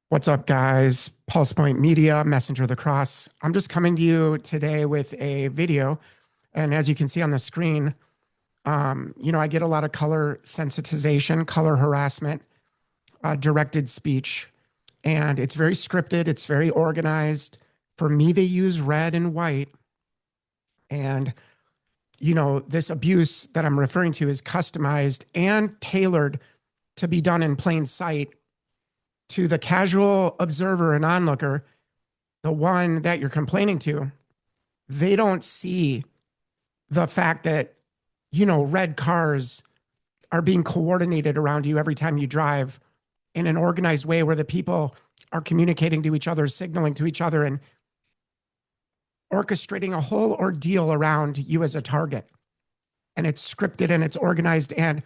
What's up, guys? Pulse Point Media, Messenger of the Cross. I'm just coming to you today with a video. And as you can see on the screen, I get a lot of color sensitization, color harassment, directed speech, and it's very scripted. It's very organized. For me, they use red and white. And, this abuse that I'm referring to is customized and tailored to be done in plain sight to the casual observer and onlooker, the one that you're complaining to. They don't see the fact that, red cars are being coordinated around you every time you drive in an organized way where the people are communicating to each other, signaling to each other, and orchestrating a whole ordeal around you as a target. And it's scripted and it's organized, and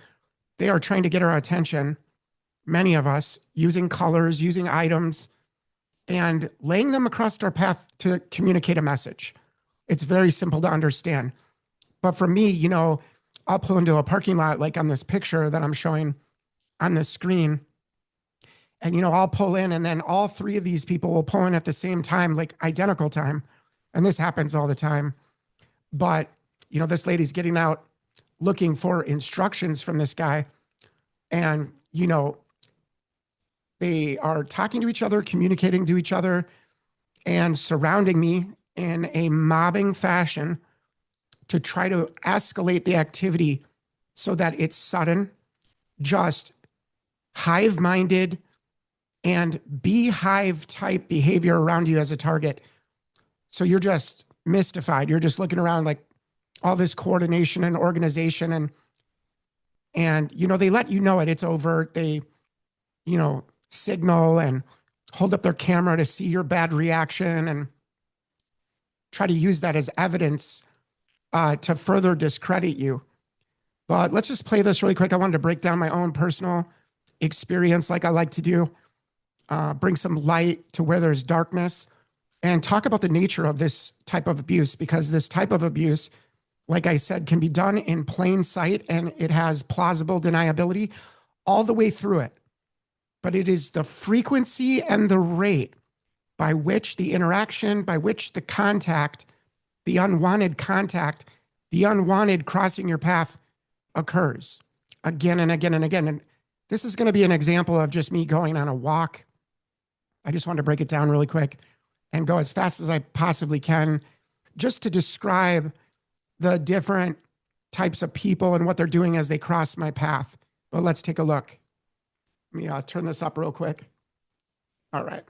they are trying to get our attention, many of us, using colors, using items, and laying them across our path to communicate a message. It's very simple to understand. But for me, I'll pull into a parking lot like on this picture that I'm showing on the screen. And, I'll pull in, and then all three of these people will pull in at the same time, like identical time. And this happens all the time. But, this lady's getting out looking for instructions from this guy. And, they are talking to each other, communicating to each other, and surrounding me in a mobbing fashion to try to escalate the activity so that it's sudden, just hive-minded, and beehive type behavior around you as a target. So you're just mystified. You're just looking around like all this coordination and organization, and they let you know it. It's overt. They, signal and hold up their camera to see your bad reaction and try to use that as evidence to further discredit you. But let's just play this really quick. I wanted to break down my own personal experience like I like to do, bring some light to where there's darkness, and talk about the nature of this type of abuse, because this type of abuse, like I said, can be done in plain sight, and it has plausible deniability all the way through it. But it is the frequency and the rate by which the interaction, by which the contact, the unwanted contact, the unwanted crossing your path occurs again and again and again. And this is going to be an example of just me going on a walk. I just wanted to break it down really quick and go as fast as I possibly can just to describe the different types of people and what they're doing as they cross my path. But let's take a look. Let me turn this up real quick. All right.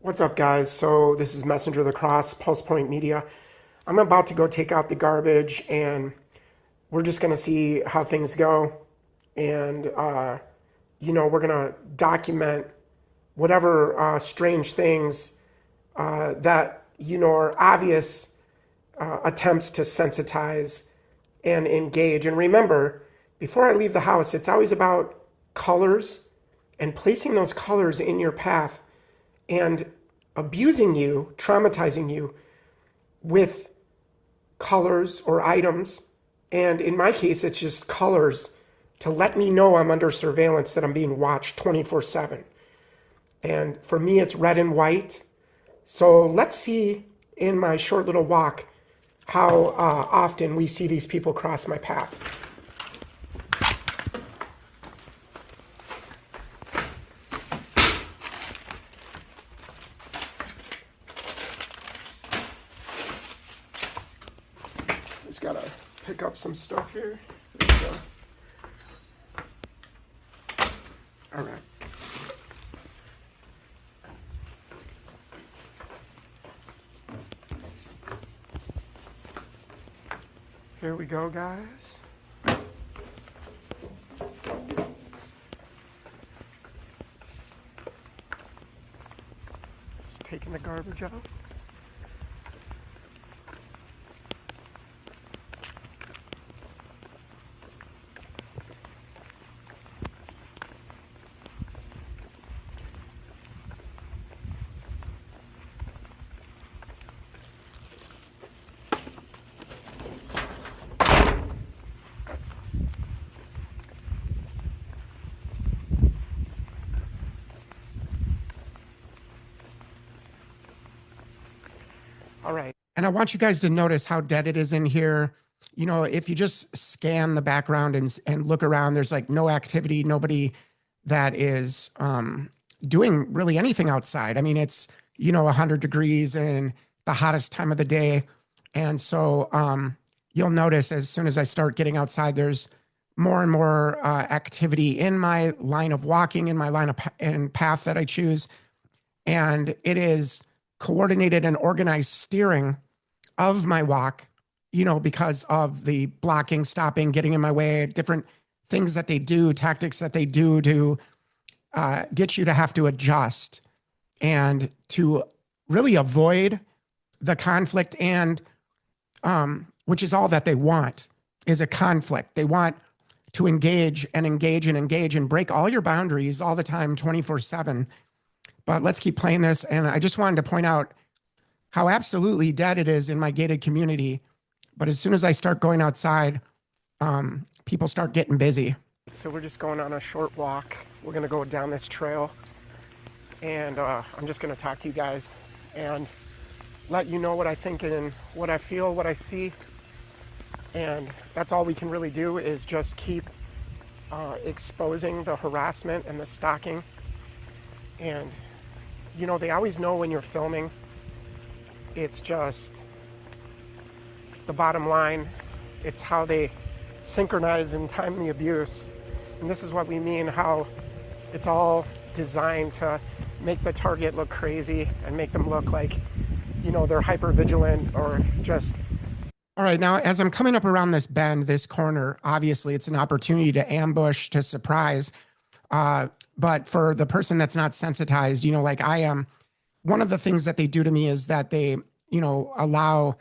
What's up, guys? So this is Messenger of the Cross, Pulse Point Media. I'm about to go take out the garbage, and we're just going to see how things go. And, we're going to document whatever strange things that, are obvious attempts to sensitize and engage. And remember, before I leave the house, it's always about colors and placing those colors in your path and abusing you, traumatizing you with colors or items. And in my case, it's just colors to let me know I'm under surveillance, that I'm being watched 24/7. And for me, it's red and white. So let's see in my short little walk how often we see these people cross my path. Just gotta pick up some stuff here. There we go. All right. Here we go, guys. Just taking the garbage out. All right. And I want you guys to notice how dead it is in here. You know, if you just scan the background and look around, there's like no activity, nobody that is doing really anything outside. I mean, it's, 100 degrees and the hottest time of the day. And so you'll notice as soon as I start getting outside, there's more and more activity in my line of walking, in my line of and path that I choose. And it is coordinated and organized steering of my walk, because of the blocking, stopping, getting in my way, different things that they do, tactics that they do to get you to have to adjust and to really avoid the conflict, and which is all that they want, is a conflict. They want to engage and engage and engage and break all your boundaries all the time, 24/7. But let's keep playing this. And I just wanted to point out how absolutely dead it is in my gated community. But as soon as I start going outside, people start getting busy. So we're just going on a short walk. We're going to go down this trail. And I'm just going to talk to you guys and let you know what I think and what I feel, what I see. And that's all we can really do, is just keep exposing the harassment and the stalking. And, they always know when you're filming. It's just the bottom line. It's how they synchronize and time the abuse. And this is what we mean, how it's all designed to make the target look crazy and make them look like, they're hyper vigilant or just. All right, now as I'm coming up around this bend, this corner, obviously it's an opportunity to ambush, to surprise. But for the person that's not sensitized, like I am, one of the things that they do to me is that they, allow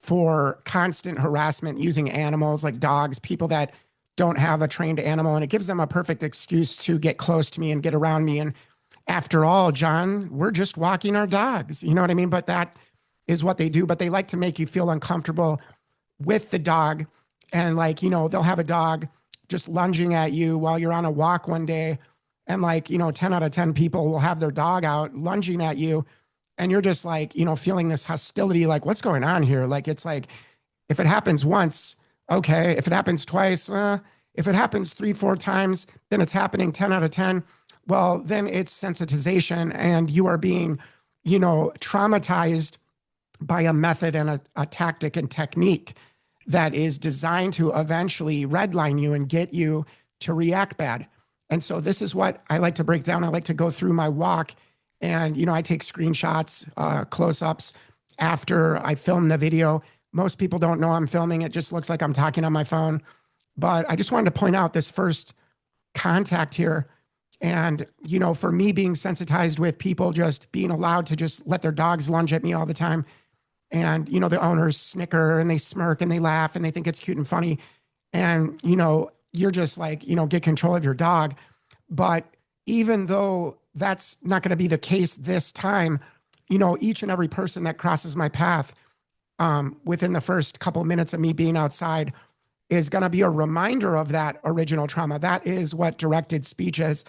for constant harassment using animals like dogs, people that don't have a trained animal, and it gives them a perfect excuse to get close to me and get around me. And after all, John, we're just walking our dogs, you know what I mean? But that is what they do. But they like to make you feel uncomfortable with the dog. And they'll have a dog just lunging at you while you're on a walk one day. And 10 out of 10 people will have their dog out lunging at you. And you're just feeling this hostility, like, what's going on here? It's like, if it happens once, okay. If it happens twice, if it happens 3-4 times, then it's happening 10 out of 10. Well, then it's sensitization, and you are being, traumatized by a method and a tactic and technique that is designed to eventually redline you and get you to react bad. And so this is what I like to break down. I like to go through my walk, and, I take screenshots, close-ups after I film the video. Most people don't know I'm filming. It just looks like I'm talking on my phone. But I just wanted to point out this first contact here. And, for me being sensitized with people just being allowed to just let their dogs lunge at me all the time. And, the owners snicker and they smirk and they laugh and they think it's cute and funny. And, you're just like, get control of your dog. But even though that's not going to be the case this time, each and every person that crosses my path within the first couple of minutes of me being outside is going to be a reminder of that original trauma. That is what directed speech is.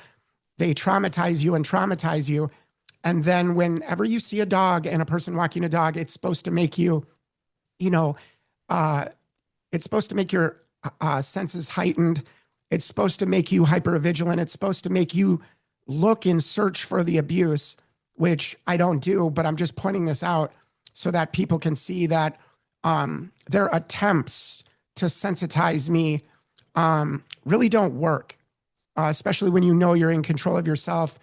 They traumatize you and traumatize you. And then whenever you see a dog and a person walking a dog, it's supposed to make you, it's supposed to make your senses heightened. It's supposed to make you hypervigilant. It's supposed to make you look and search for the abuse, which I don't do, but I'm just pointing this out so that people can see that their attempts to sensitize me really don't work, especially when you're in control of yourself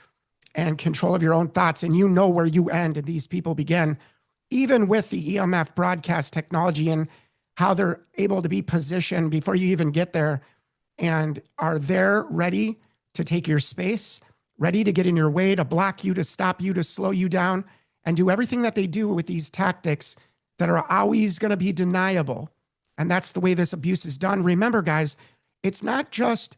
and control of your own thoughts, and where you end and these people begin, even with the EMF broadcast technology and how they're able to be positioned before you even get there, and are there ready to take your space, ready to get in your way, to block you, to stop you, to slow you down, and do everything that they do with these tactics that are always going to be deniable. And that's the way this abuse is done. Remember, guys, it's not just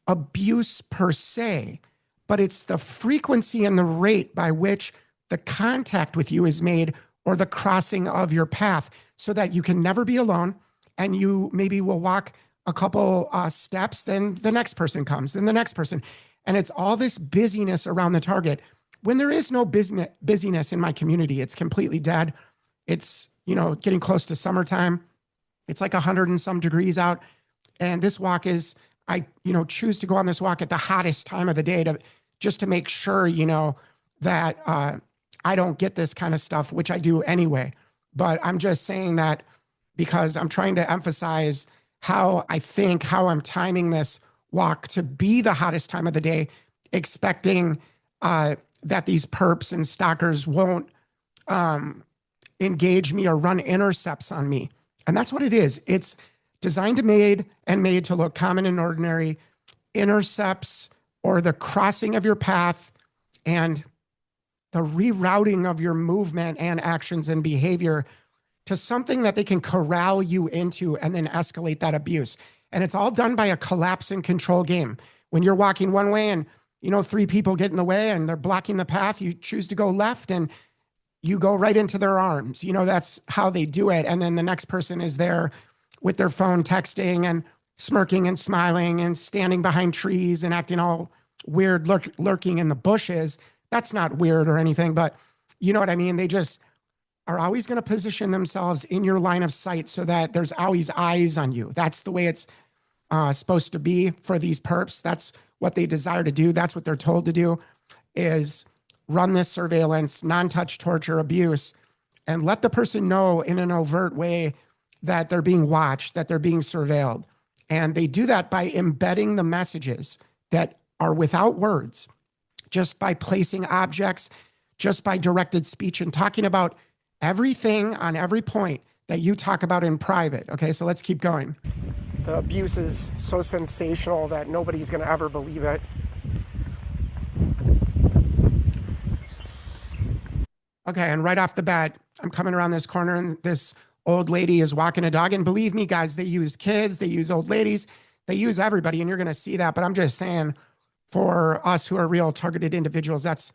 abuse per se, but it's the frequency and the rate by which the contact with you is made, or the crossing of your path, so that you can never be alone. And you maybe will walk a couple steps, then the next person comes, then the next person. And it's all this busyness around the target when there is no busyness in my community, it's completely dead. It's, getting close to summertime. It's like 100 and some degrees out. And this walk is, I, choose to go on this walk at the hottest time of the day just to make sure, that I don't get this kind of stuff, which I do anyway. But I'm just saying that because I'm trying to emphasize how I'm timing this walk to be the hottest time of the day, expecting that these perps and stalkers won't engage me or run intercepts on me. And that's what it is. It's designed to made to look common and ordinary. Intercepts, or the crossing of your path and the rerouting of your movement and actions and behavior to something that they can corral you into and then escalate that abuse. And it's all done by a collapse and control game. When you're walking one way and, 3 people get in the way and they're blocking the path, you choose to go left and you go right into their arms. That's how they do it. And then the next person is there with their phone texting and smirking and smiling and standing behind trees and acting all weird, lurking in the bushes. That's not weird or anything, but you know what I mean? They just are always going to position themselves in your line of sight so that there's always eyes on you. That's the way it's supposed to be for these perps. That's what they desire to do. That's what they're told to do, is run this surveillance, non-touch torture, abuse, and let the person know in an overt way that they're being watched, that they're being surveilled. And they do that by embedding the messages that are without words, just by placing objects, just by directed speech and talking about everything on every point that you talk about in private. Okay, so let's keep going. The abuse is so sensational that nobody's going to ever believe it. Okay, and right off the bat, I'm coming around this corner and this old lady is walking a dog. And believe me, guys, they use kids, they use old ladies, they use everybody, and you're going to see that. But I'm just saying, for us who are real targeted individuals, that's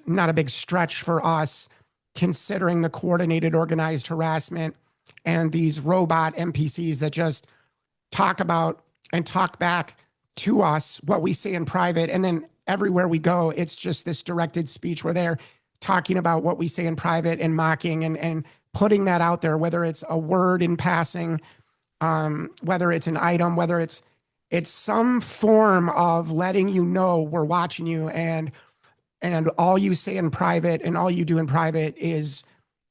not a big stretch for us, considering the coordinated, organized harassment and these robot NPCs that just talk about and talk back to us what we say in private. And then everywhere we go, it's just this directed speech where they're talking about what we say in private and mocking and putting that out there, whether it's a word in passing, whether it's an item, whether it's some form of letting you know we're watching you, and all you say in private and all you do in private is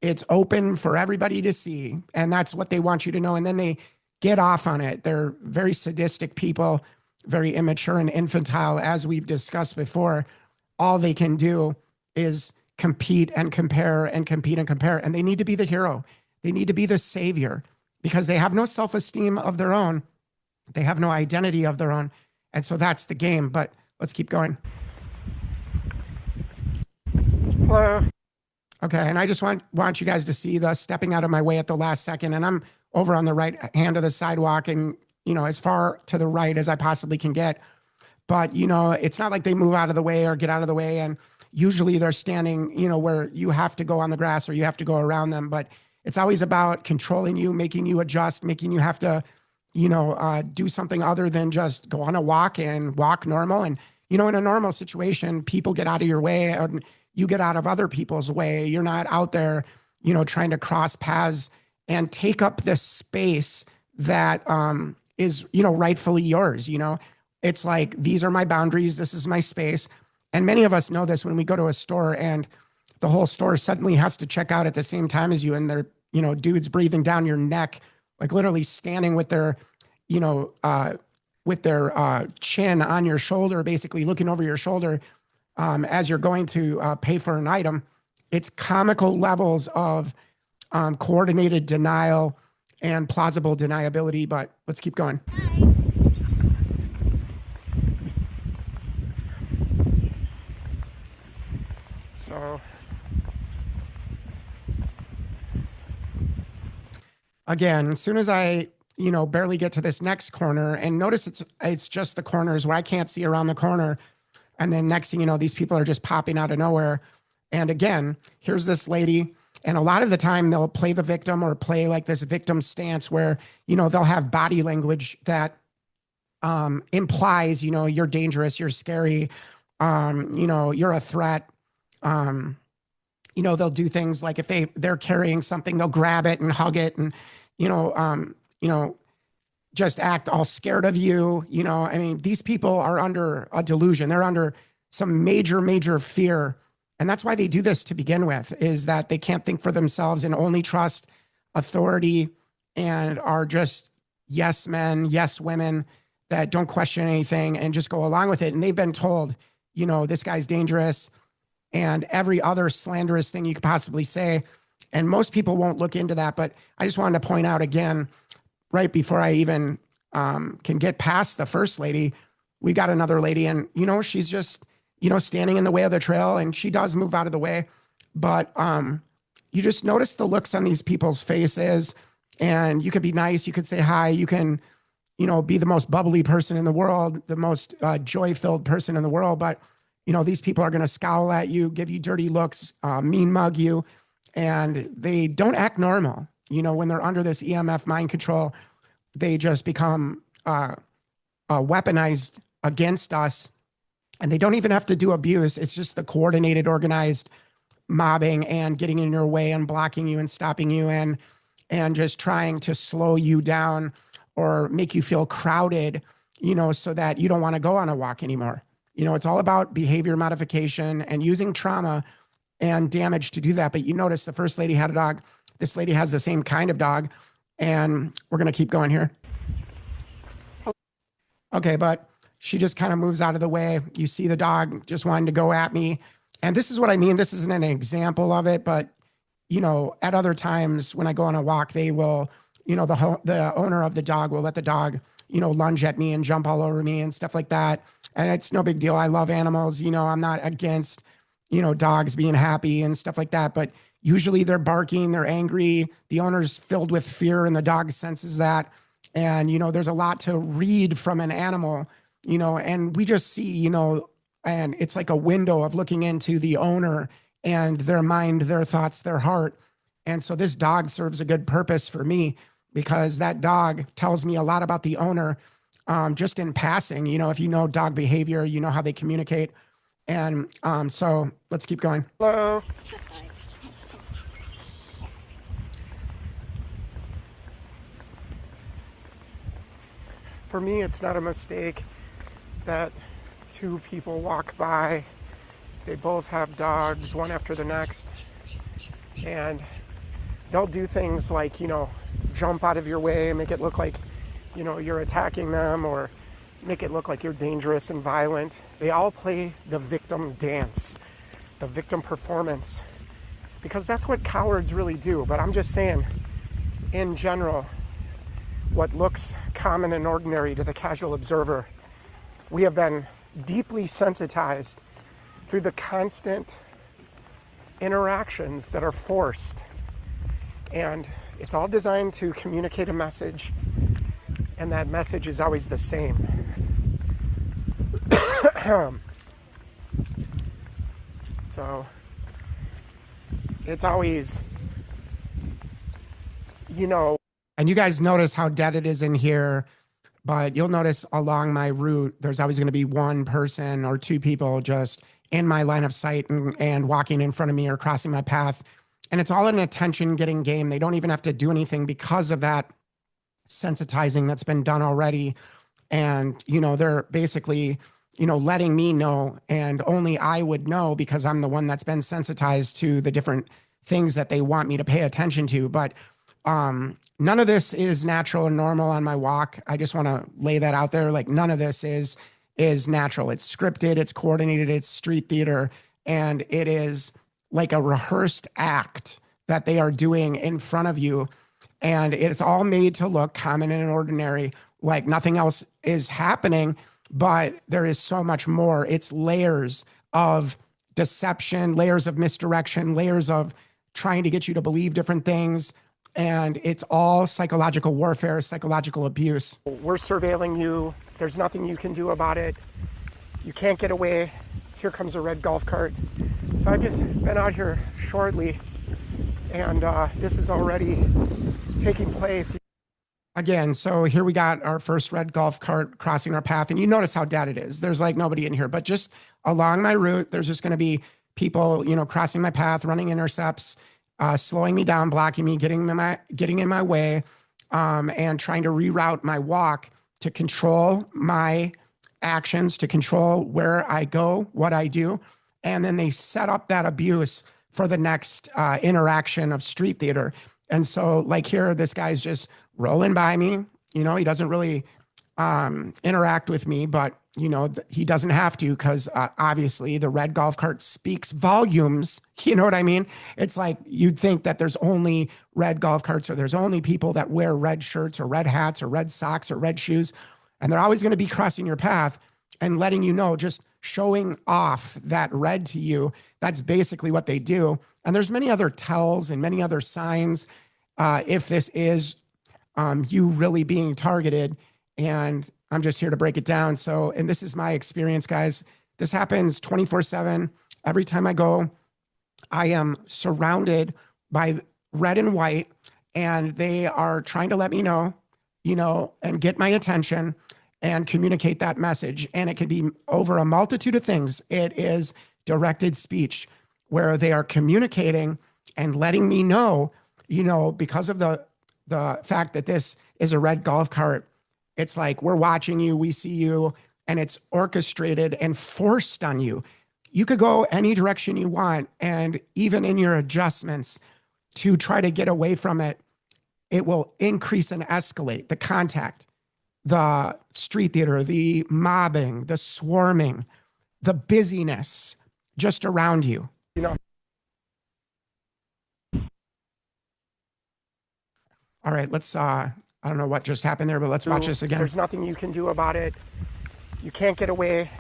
it's open for everybody to see. And that's what they want you to know. And then they get off on it. They're very sadistic people, very immature and infantile, as we've discussed before. All they can do is compete and compare and compete and compare. And they need to be the hero. They need to be the savior because they have no self-esteem of their own. They have no identity of their own. And so that's the game. But let's keep going. Hello. Okay, and I just want you guys to see the stepping out of my way at the last second. And I'm over on the right hand of the sidewalk and, as far to the right as I possibly can get. But, it's not like they move out of the way or get out of the way. And usually they're standing, where you have to go on the grass or you have to go around them. But it's always about controlling you, making you adjust, making you have to, do something other than just go on a walk and walk normal. And, in a normal situation, people get out of your way and you get out of other people's way. You're not out there, trying to cross paths and take up the space that is, rightfully yours. It's like, these are my boundaries. This is my space. And many of us know this when we go to a store and the whole store suddenly has to check out at the same time as you. And they're, dudes breathing down your neck, like literally standing with their, chin on your shoulder, basically looking over your shoulder as you're going to pay for an item. It's comical levels of coordinated denial and plausible deniability, but let's keep going. So again, as soon as I, barely get to this next corner, and notice it's just the corners where I can't see around the corner. And then next thing you know, these people are just popping out of nowhere. And again, here's this lady. And a lot of the time they'll play the victim or play like this victim stance where, they'll have body language that implies, you're dangerous, you're scary, You're a threat. They'll do things like if they're carrying something, they'll grab it and hug it and, you know, um, you know, just act all scared of you. I mean, these people are under a delusion. They're under some major, major fear. And that's why they do this to begin with, is that they can't think for themselves and only trust authority and are just yes men, yes women that don't question anything and just go along with it. And they've been told, this guy's dangerous and every other slanderous thing you could possibly say. And most people won't look into that. But I just wanted to point out again, right before I even can get past the first lady, we got another lady and, she's just, standing in the way of the trail and she does move out of the way. But you just notice the looks on these people's faces and you could be nice. You could say hi. You can, be the most bubbly person in the world, the most joy-filled person in the world. But, these people are going to scowl at you, give you dirty looks, mean mug you, and they don't act normal. When they're under this EMF mind control, they just become weaponized against us. And they don't even have to do abuse. It's just the coordinated, organized mobbing and getting in your way and blocking you and stopping you and just trying to slow you down or make you feel crowded, so that you don't want to go on a walk anymore. It's all about behavior modification and using trauma and damage to do that. But you notice the first lady had a dog. This lady has the same kind of dog. And we're going to keep going here. Okay, but she just kind of moves out of the way. You see the dog just wanting to go at me. And this is what I mean. This isn't an example of it, but, at other times when I go on a walk, they will, the owner of the dog will let the dog, lunge at me and jump all over me and stuff like that. And it's no big deal. I love animals. I'm not against, dogs being happy and stuff like that. But usually they're barking, they're angry. The owner's filled with fear and the dog senses that. And, there's a lot to read from an animal, and we just see, and it's like a window of looking into the owner and their mind, their thoughts, their heart. And so this dog serves a good purpose for me because that dog tells me a lot about the owner, just in passing. If you know dog behavior, you know how they communicate. And so let's keep going. Hello. For me, it's not a mistake that two people walk by. They both have dogs, one after the next. And they'll do things like, jump out of your way and make it look like, you're attacking them or make it look like you're dangerous and violent. They all play the victim dance, the victim performance, because that's what cowards really do. But I'm just saying, in general, what looks common and ordinary to the casual observer, we have been deeply sensitized through the constant interactions that are forced. And it's all designed to communicate a message, and that message is always the same. So it's always, and you guys notice how dead it is in here, but you'll notice along my route, there's always going to be one person or two people just in my line of sight and walking in front of me or crossing my path. And it's all an attention getting game. They don't even have to do anything because of that sensitizing that's been done already. And, they're basically, letting me know, and only I would know because I'm the one that's been sensitized to the different things that they want me to pay attention to. But none of this is natural or normal on my walk. I just want to lay that out there. Like none of this is natural. It's scripted, it's coordinated, it's street theater, and it is like a rehearsed act that they are doing in front of you. And it's all made to look common and ordinary, like nothing else is happening, but there is so much more. It's layers of deception, layers of misdirection, layers of trying to get you to believe different things. And it's all psychological warfare, psychological abuse. We're surveilling you. There's nothing you can do about it. You can't get away. Here comes a red golf cart. So I've just been out here shortly, and this is already taking place. Again, so here we got our first red golf cart crossing our path, and you notice how dead it is. There's like nobody in here, but just along my route, there's just going to be people, crossing my path, running intercepts, slowing me down, blocking me, getting in my way, and trying to reroute my walk to control my actions, to control where I go, what I do, and then they set up that abuse for the next interaction of street theater. And so, like here, this guy's just rolling by me. He doesn't really interact with me, but he doesn't have to because obviously the red golf cart speaks volumes. You know what I mean? It's like you'd think that there's only red golf carts or there's only people that wear red shirts or red hats or red socks or red shoes. And they're always going to be crossing your path and letting you know, just showing off that red to you. That's basically what they do. And there's many other tells and many other signs if this is you really being targeted. And I'm just here to break it down. So, and this is my experience, guys. This happens 24/7. Every time I go, I am surrounded by red and white, and they are trying to let me know, and get my attention and communicate that message. And it can be over a multitude of things. It is directed speech where they are communicating and letting me know, because of the fact that this is a red golf cart, it's like, we're watching you, we see you, and it's orchestrated and forced on you. You could go any direction you want. And even in your adjustments to try to get away from it, it will increase and escalate the contact, the street theater, the mobbing, the swarming, the busyness just around you. All right, let's, I don't know what just happened there, but let's watch this again. There's nothing you can do about it. You can't get away.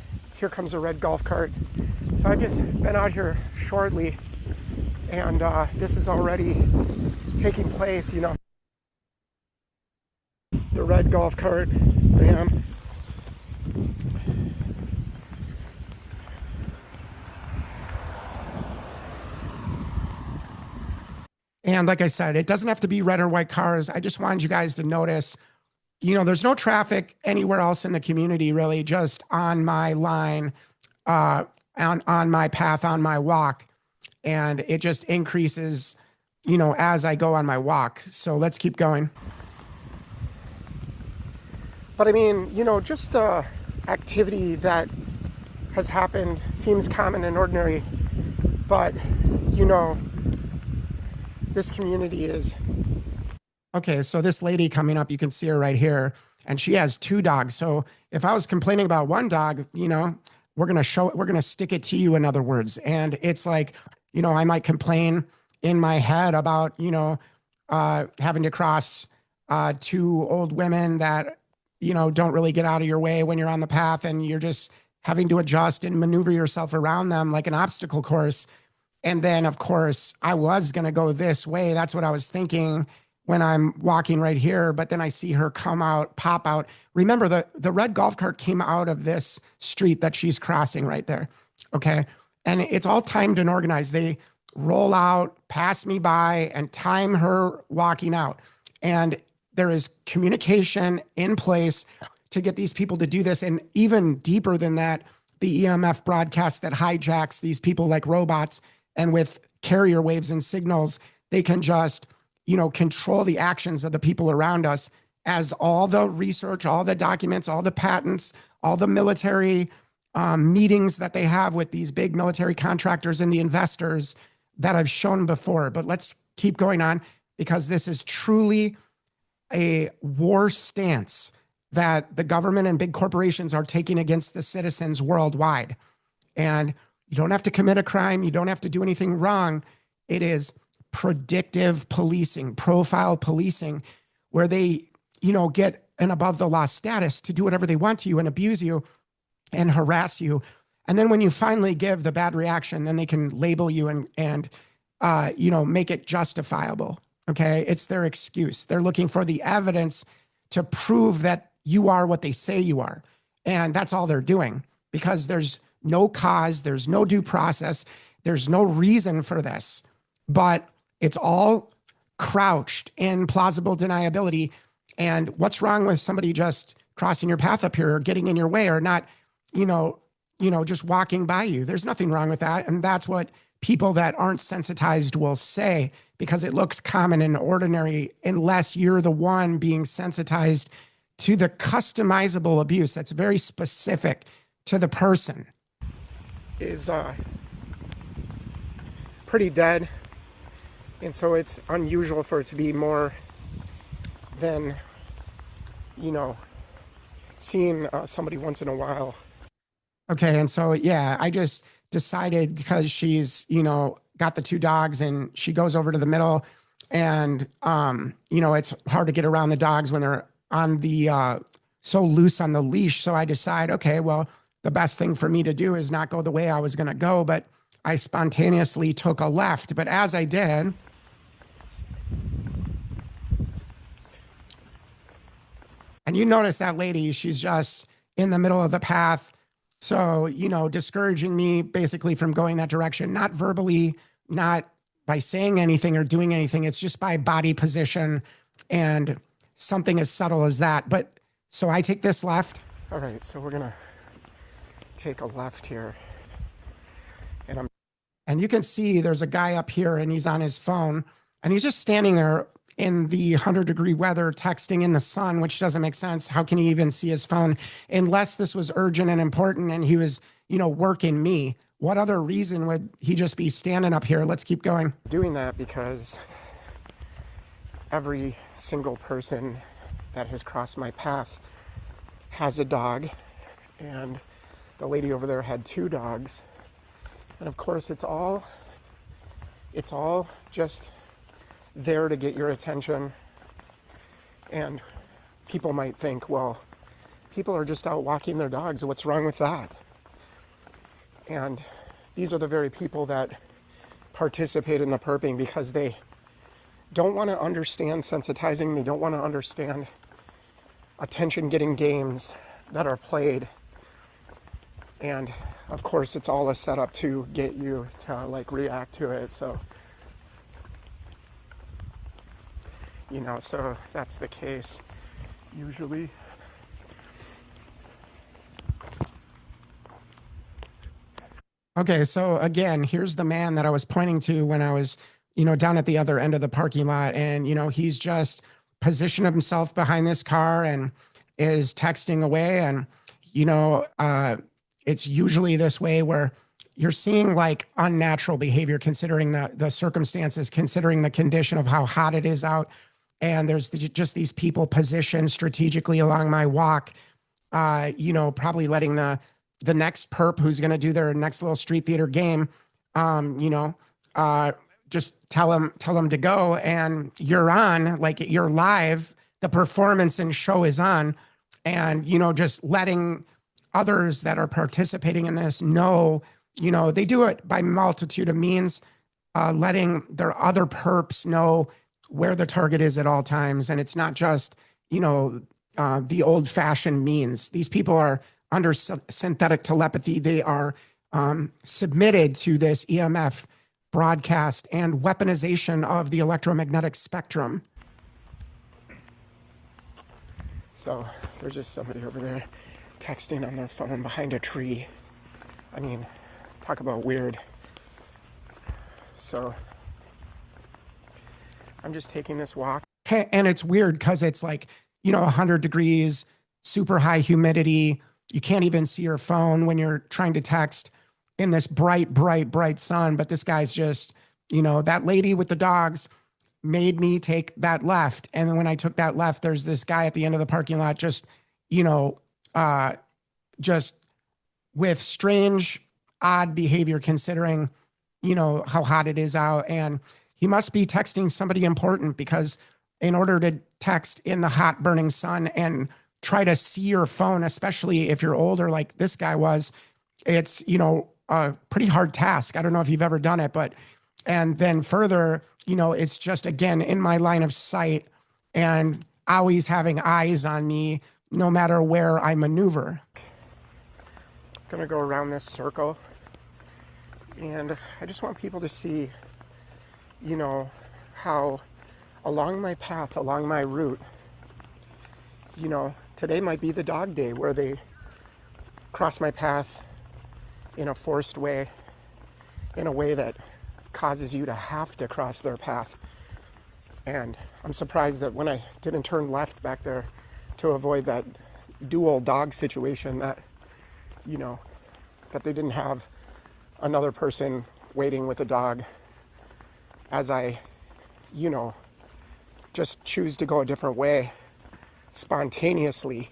Here comes a red golf cart. So I've just been out here shortly, and this is already taking place, The red golf cart, man. And like I said, it doesn't have to be red or white cars. I just wanted you guys to notice, there's no traffic anywhere else in the community, really, just on my line, on my path, on my walk. And it just increases, as I go on my walk. So let's keep going. But I mean, just the activity that has happened seems common and ordinary. But, this community is. Okay, so this lady coming up, you can see her right here, and she has 2 dogs. So if I was complaining about one dog, we're going to stick it to you, in other words. And it's like, I might complain in my head about, having to cross 2 old women that, don't really get out of your way when you're on the path, and you're just having to adjust and maneuver yourself around them like an obstacle course. And then, of course, I was going to go this way. That's what I was thinking when I'm walking right here. But then I see her pop out. Remember, the red golf cart came out of this street that she's crossing right there. Okay. And it's all timed and organized. They roll out, pass me by, and time her walking out. And there is communication in place to get these people to do this. And even deeper than that, the EMF broadcast that hijacks these people like robots. And with carrier waves and signals, they can just, control the actions of the people around us, as all the research, all the documents, all the patents, all the military meetings that they have with these big military contractors and the investors that I've shown before. But let's keep going on, because this is truly a war stance that the government and big corporations are taking against the citizens worldwide. And you don't have to commit a crime. You don't have to do anything wrong. It is predictive policing, profile policing, where they, get an above the law status to do whatever they want to you and abuse you and harass you. And then when you finally give the bad reaction, then they can label you and make it justifiable. Okay. It's their excuse. They're looking for the evidence to prove that you are what they say you are. And that's all they're doing, because there's no cause, there's no due process, there's no reason for this, but it's all crouched in plausible deniability. And what's wrong with somebody just crossing your path up here or getting in your way or not, just walking by you? There's nothing wrong with that. And that's what people that aren't sensitized will say, because it looks common and ordinary, unless you're the one being sensitized to the customizable abuse that's very specific to the person. Is pretty dead. And so it's unusual for it to be more than, seeing somebody once in a while. Okay, and so, yeah, I just decided, because she's, got the two dogs and she goes over to the middle, and, it's hard to get around the dogs when they're on the, so loose on the leash. So I decide, okay, well, the best thing for me to do is not go the way I was going to go, but I spontaneously took a left. But as I did, and you notice that lady, she's just in the middle of the path. So, discouraging me basically from going that direction, not verbally, not by saying anything or doing anything. It's just by body position and something as subtle as that. But so I take this left. All right, so we're going to take a left here. And you can see there's a guy up here and he's on his phone and he's just standing there in the 100-degree weather, texting in the sun, which doesn't make sense. How can he even see his phone unless this was urgent and important and he was, working me? What other reason would he just be standing up here? Let's keep going. Doing that because every single person that has crossed my path has a dog, and the lady over there had two dogs. And of course, it's all just there to get your attention. And people might think, well, people are just out walking their dogs. What's wrong with that? And these are the very people that participate in the perping because they don't want to understand sensitizing. They don't want to understand attention-getting games that are played. And of course, it's all a setup to get you to react to it. So, so that's the case usually. Okay, so again, here's the man that I was pointing to when I was, down at the other end of the parking lot. And, he's just positioned himself behind this car and is texting away. And, it's usually this way where you're seeing unnatural behavior, considering the circumstances, considering the condition of how hot it is out. And there's just these people positioned strategically along my walk, probably letting the next perp who's going to do their next little street theater game, just tell them to go, and you're on, you're live. The performance and show is on, and, just letting others that are participating in this know, they do it by multitude of means, letting their other perps know where the target is at all times. And it's not just, the old fashioned means. These people are under synthetic telepathy. They are submitted to this EMF broadcast and weaponization of the electromagnetic spectrum. So there's just somebody over there texting on their phone behind a tree. I mean, talk about weird. So I'm just taking this walk. And it's weird because it's 100 degrees, super high humidity. You can't even see your phone when you're trying to text in this bright sun. But this guy's just, that lady with the dogs made me take that left. And then when I took that left, there's this guy at the end of the parking lot, just, just with strange, odd behavior, considering, how hot it is out. And he must be texting somebody important, because in order to text in the hot burning sun and try to see your phone, especially if you're older, like this guy was, it's, a pretty hard task. I don't know if you've ever done it, and then further, it's just, again, in my line of sight and always having eyes on me, no matter where I maneuver. I'm going to go around this circle, and I just want people to see, how along my path, along my route, today might be the dog day where they cross my path in a forced way, in a way that causes you to have to cross their path. And I'm surprised that when I didn't turn left back there to avoid that dual dog situation, that, that they didn't have another person waiting with a dog as I, just choose to go a different way spontaneously.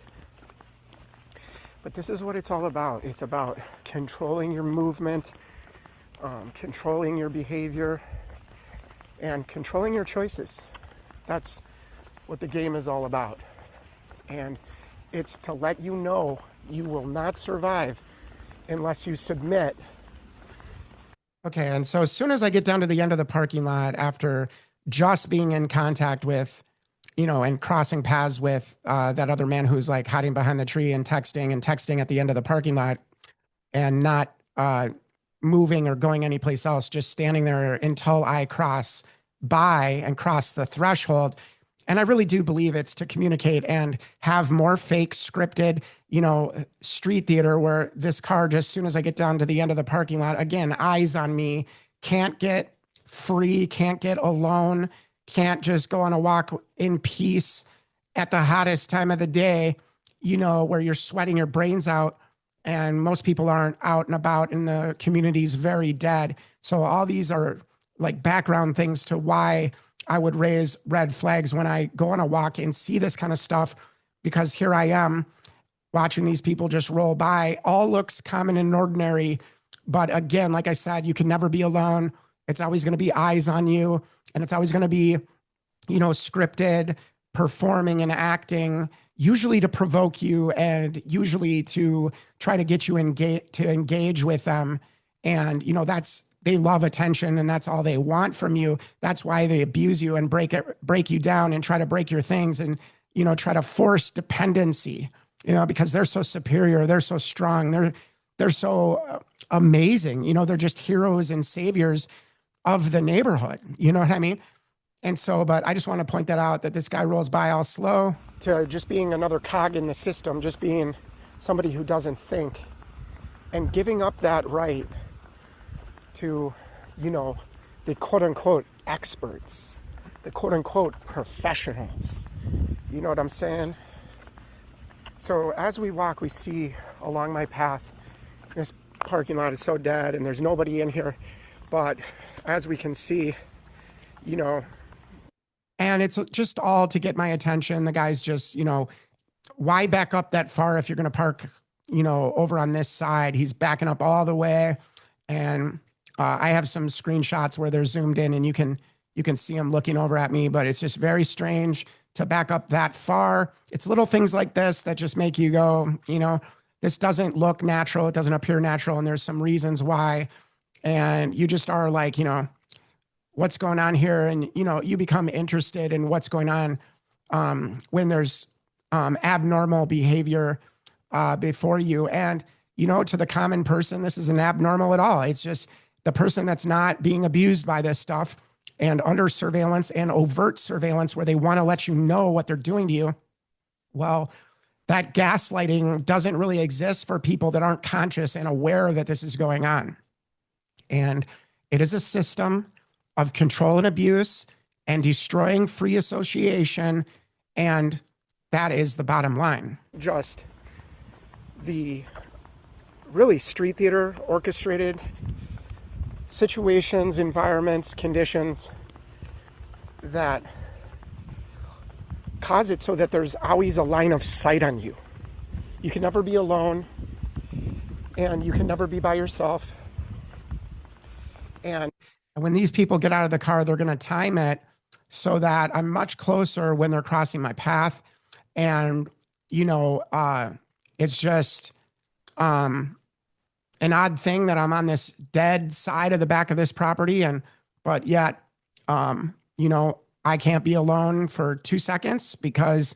But this is what it's all about. It's about controlling your movement, controlling your behavior, and controlling your choices. That's what the game is all about. And it's to let you know you will not survive unless you submit. Okay, and so as soon as I get down to the end of the parking lot, after just being in contact with, and crossing paths with that other man who's like hiding behind the tree and texting at the end of the parking lot and not moving or going anyplace else, just standing there until I cross by and cross the threshold. And I really do believe it's to communicate and have more fake scripted, street theater where this car, just as soon as I get down to the end of the parking lot, again, eyes on me, can't get free, can't get alone, can't just go on a walk in peace at the hottest time of the day, where you're sweating your brains out and most people aren't out and about and the community's very dead. So all these are like background things to why I would raise red flags when I go on a walk and see this kind of stuff, because here I am watching these people just roll by. All looks common and ordinary. But again, like I said, you can never be alone. It's always going to be eyes on you. And it's always going to be, scripted, performing and acting, usually to provoke you and usually to try to get you to engage with them. And, they love attention and that's all they want from you. That's why they abuse you and break you down and try to break your things and, try to force dependency, because they're so superior. They're so strong. They're so amazing. They're just heroes and saviors of the neighborhood. You know what I mean? And so, but I just want to point that out, that this guy rolls by all slow, to just being another cog in the system, just being somebody who doesn't think and giving up that right to, the quote unquote experts, the quote unquote professionals. You know what I'm saying? So as we walk, we see along my path, this parking lot is so dead and there's nobody in here. But as we can see, and it's just all to get my attention. The guy's just, why back up that far if you're going to park, over on this side? He's backing up all the way. And I have some screenshots where they're zoomed in and you can see him looking over at me, but it's just very strange to back up that far. It's little things like this that just make you go, this doesn't look natural. It doesn't appear natural. And there's some reasons why. And you just are like, what's going on here? And, you become interested in what's going on when there's abnormal behavior before you. And, to the common person, this isn't abnormal at all. It's just the person that's not being abused by this stuff and under surveillance and overt surveillance where they want to let you know what they're doing to you. Well, that gaslighting doesn't really exist for people that aren't conscious and aware that this is going on. And it is a system of control and abuse and destroying free association. And that is the bottom line. Just the really street theater orchestrated situations, environments, conditions that cause it so that there's always a line of sight on you. You can never be alone and you can never be by yourself. And when these people get out of the car, they're going to time it so that I'm much closer when they're crossing my path. And, it's just an odd thing that I'm on this dead side of the back of this property. But yet, I can't be alone for 2 seconds because,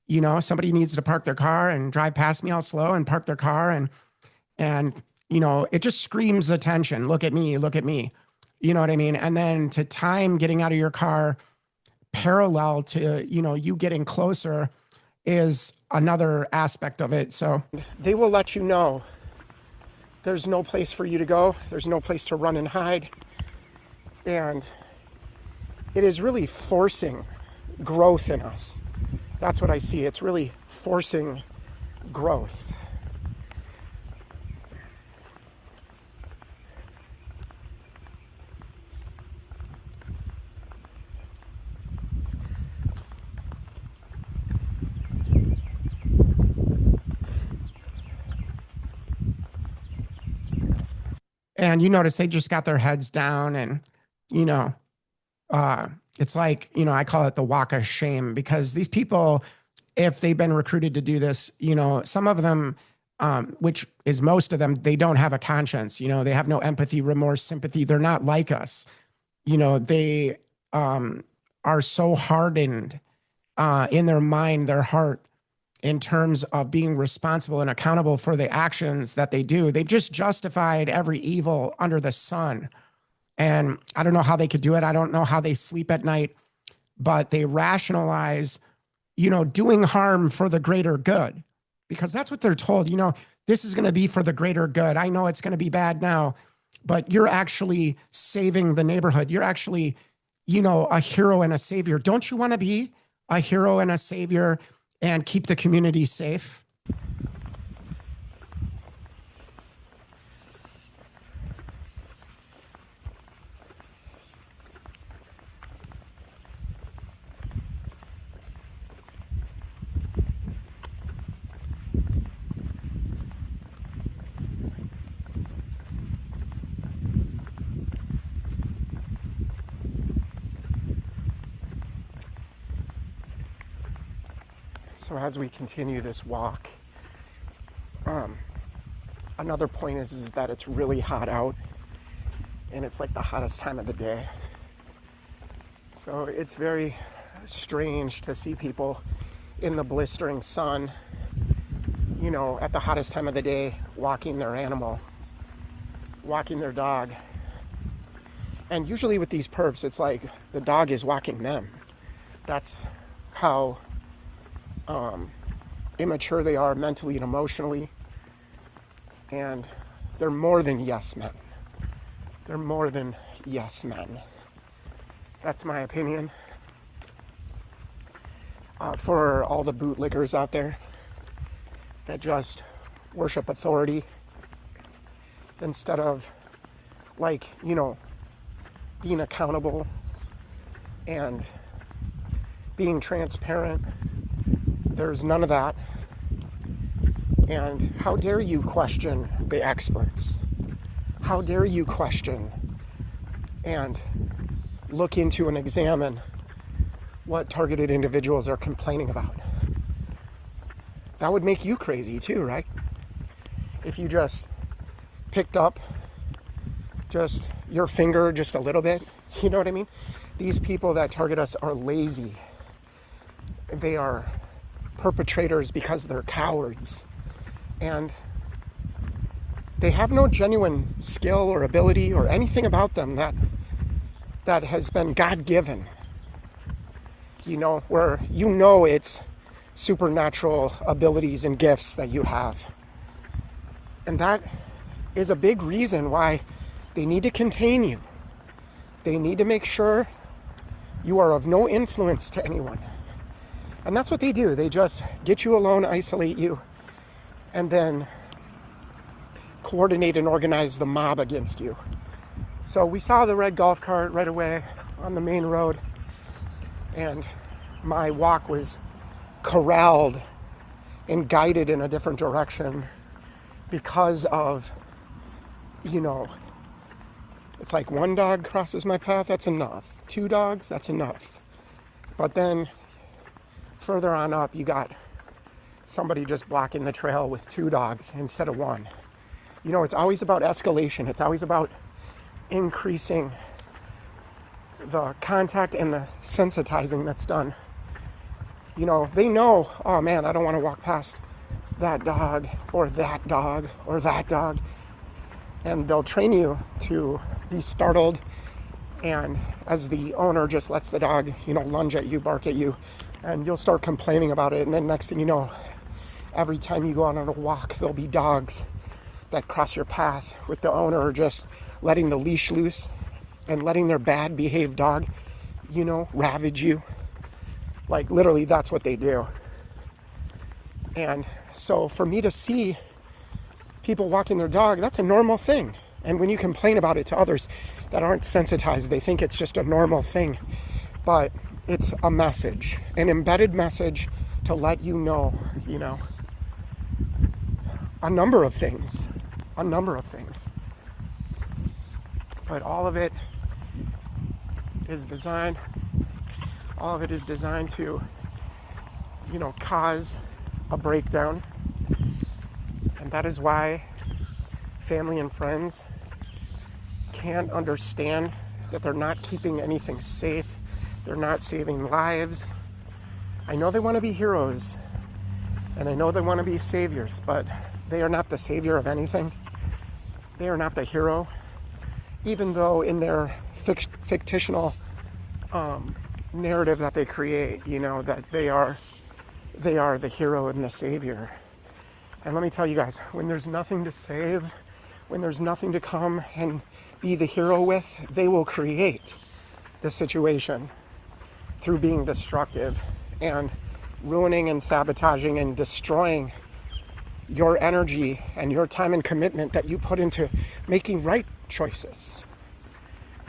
somebody needs to park their car and drive past me all slow and park their car. And, it just screams attention. Look at me, look at me. You know what I mean? And then to time getting out of your car parallel to, you getting closer is another aspect of it. So they will let you know there's no place for you to go. There's no place to run and hide. And it is really forcing growth in us. That's what I see. It's really forcing growth. And you notice they just got their heads down and, you know, it's like, you know, I call it the walk of shame, because these people, if they've been recruited to do this, you know, some of them, which is most of them, they don't have a conscience. You know, they have no empathy, remorse, sympathy. They're not like us. You know, they are so hardened in their mind, their heart, in terms of being responsible and accountable for the actions that they do. They've just justified every evil under the sun. And I don't know how they could do it. I don't know how they sleep at night, but they rationalize, you know, doing harm for the greater good, because that's what they're told. You know, this is going to be for the greater good. I know it's going to be bad now, but you're actually saving the neighborhood. You're actually, you know, a hero and a savior. Don't you want to be a hero and a savior and keep the community safe? So as we continue this walk, another point is that it's really hot out, and it's like the hottest time of the day. So it's very strange to see people in the blistering sun, you know, at the hottest time of the day, walking their animal, walking their dog. And usually with these perps, it's like the dog is walking them. That's how immature they are mentally and emotionally. And they're more than yes men. They're more than yes men. That's my opinion. For all the bootlickers out there that just worship authority instead of, like, you know, being accountable and being transparent. There's none of that. And how dare you question the experts? How dare you question and look into and examine what targeted individuals are complaining about? That would make you crazy too, right? If you just picked up just your finger just a little bit, you know what I mean? These people that target us are lazy. They are perpetrators because they're cowards. And they have no genuine skill or ability or anything about them that has been God-given. You know, where you know it's supernatural abilities and gifts that you have. And that is a big reason why they need to contain you. They need to make sure you are of no influence to anyone. And that's what they do. They just get you alone, isolate you, and then coordinate and organize the mob against you. So we saw the red golf cart right away on the main road, and my walk was corralled and guided in a different direction because of, you know, it's like one dog crosses my path, that's enough. Two dogs, that's enough. But then further on up, you got somebody just blocking the trail with two dogs instead of one. You know, it's always about escalation. It's always about increasing the contact and the sensitizing that's done. You know, they know, oh man, I don't want to walk past that dog or that dog or that dog. And they'll train you to be startled, and as the owner just lets the dog, you know, lunge at you, bark at you, and you'll start complaining about it. And then next thing you know, every time you go out on a walk, there'll be dogs that cross your path with the owner just letting the leash loose and letting their bad behaved dog, ravage you. Like literally that's what they do. And so for me to see people walking their dog, that's a normal thing. And when you complain about it to others that aren't sensitized, they think it's just a normal thing. But it's a message, an embedded message to let you know, a number of things. But all of it is designed to, cause a breakdown. And that is why family and friends can't understand that they're not keeping anything safe. They're not saving lives. I know they want to be heroes, and I know they want to be saviors, but they are not the savior of anything. They are not the hero, even though in their fictional narrative that they create, that they are the hero and the savior. And let me tell you guys, when there's nothing to save, when there's nothing to come and be the hero with, they will create the situation through being destructive and ruining and sabotaging and destroying your energy and your time and commitment that you put into making right choices.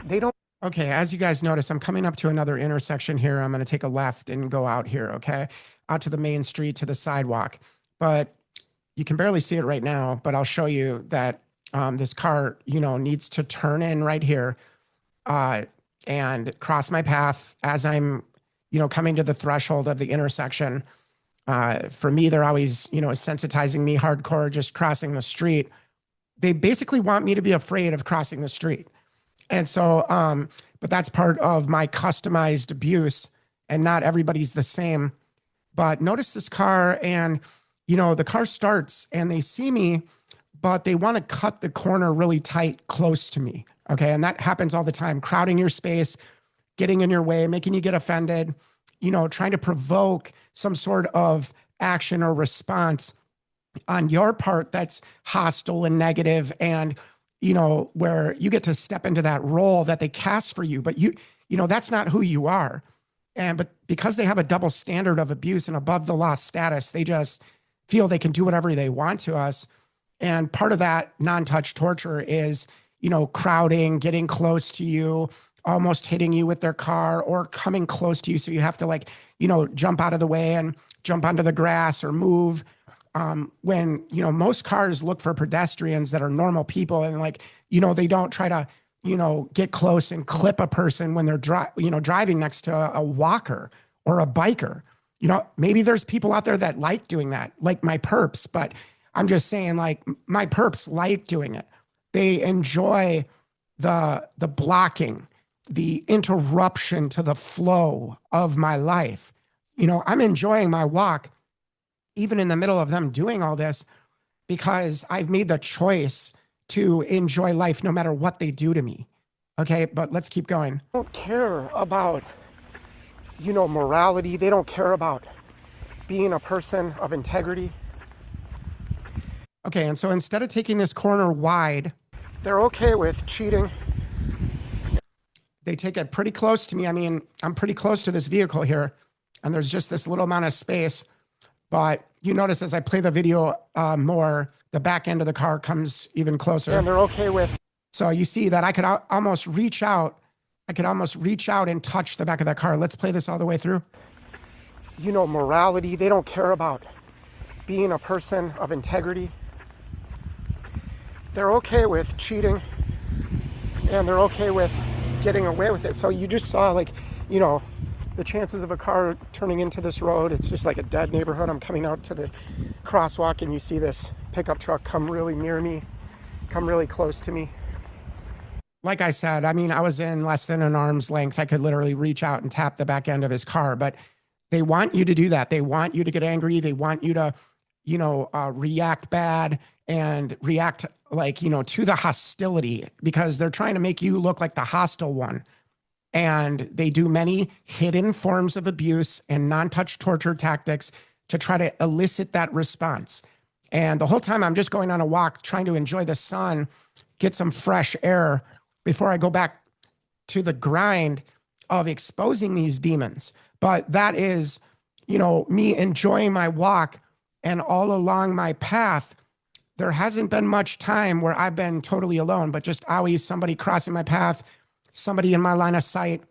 They don't. Okay, as you guys notice, I'm coming up to another intersection here. I'm going to take a left and go out here, okay? Out to the main street, to the sidewalk. But you can barely see it right now, but I'll show you that this car, needs to turn in right here and cross my path as I'm, coming to the threshold of the intersection. For me, they're always, sensitizing me hardcore, just crossing the street. They basically want me to be afraid of crossing the street. And so, but that's part of my customized abuse, and not everybody's the same. But notice this car, and, the car starts and they see me, but they want to cut the corner really tight close to me. Okay. And that happens all the time, crowding your space, getting in your way, making you get offended, trying to provoke some sort of action or response on your part that's hostile and negative, and, where you get to step into that role that they cast for you, but that's not who you are. But because they have a double standard of abuse and above the law status, they just feel they can do whatever they want to us. And part of that non-touch torture is, crowding, getting close to you, almost hitting you with their car, or coming close to you. So you have to jump out of the way and jump onto the grass or move. When, most cars look for pedestrians that are normal people, and they don't try to, get close and clip a person when they're driving next to a walker or a biker. Maybe there's people out there that like doing that, like my perps, but I'm just saying, my perps like doing it. They enjoy the blocking, the interruption to the flow of my life. I'm enjoying my walk, even in the middle of them doing all this, because I've made the choice to enjoy life no matter what they do to me. Okay, but let's keep going. They don't care about, morality. They don't care about being a person of integrity. Okay, and so instead of taking this corner wide, they're okay with cheating. They take it pretty close to me. I mean, I'm pretty close to this vehicle here, and there's just this little amount of space. But you notice as I play the video more, the back end of the car comes even closer. And they're okay with. So you see that I could almost reach out. I could almost reach out and touch the back of that car. Let's play this all the way through. Morality. They don't care about being a person of integrity. They're okay with cheating, and they're okay with getting away with it. So you just saw, the chances of a car turning into this road, it's just like a dead neighborhood. I'm coming out to the crosswalk, and you see this pickup truck come really near me, come really close to me. Like I said, I was in less than an arm's length. I could literally reach out and tap the back end of his car, but they want you to do that. They want you to get angry. They want you to, react bad and react to the hostility, because they're trying to make you look like the hostile one. And they do many hidden forms of abuse and non-touch torture tactics to try to elicit that response. And the whole time I'm just going on a walk, trying to enjoy the sun, get some fresh air before I go back to the grind of exposing these demons. But that is, me enjoying my walk, and all along my path, there hasn't been much time where I've been totally alone, but just always somebody crossing my path, somebody in my line of sight.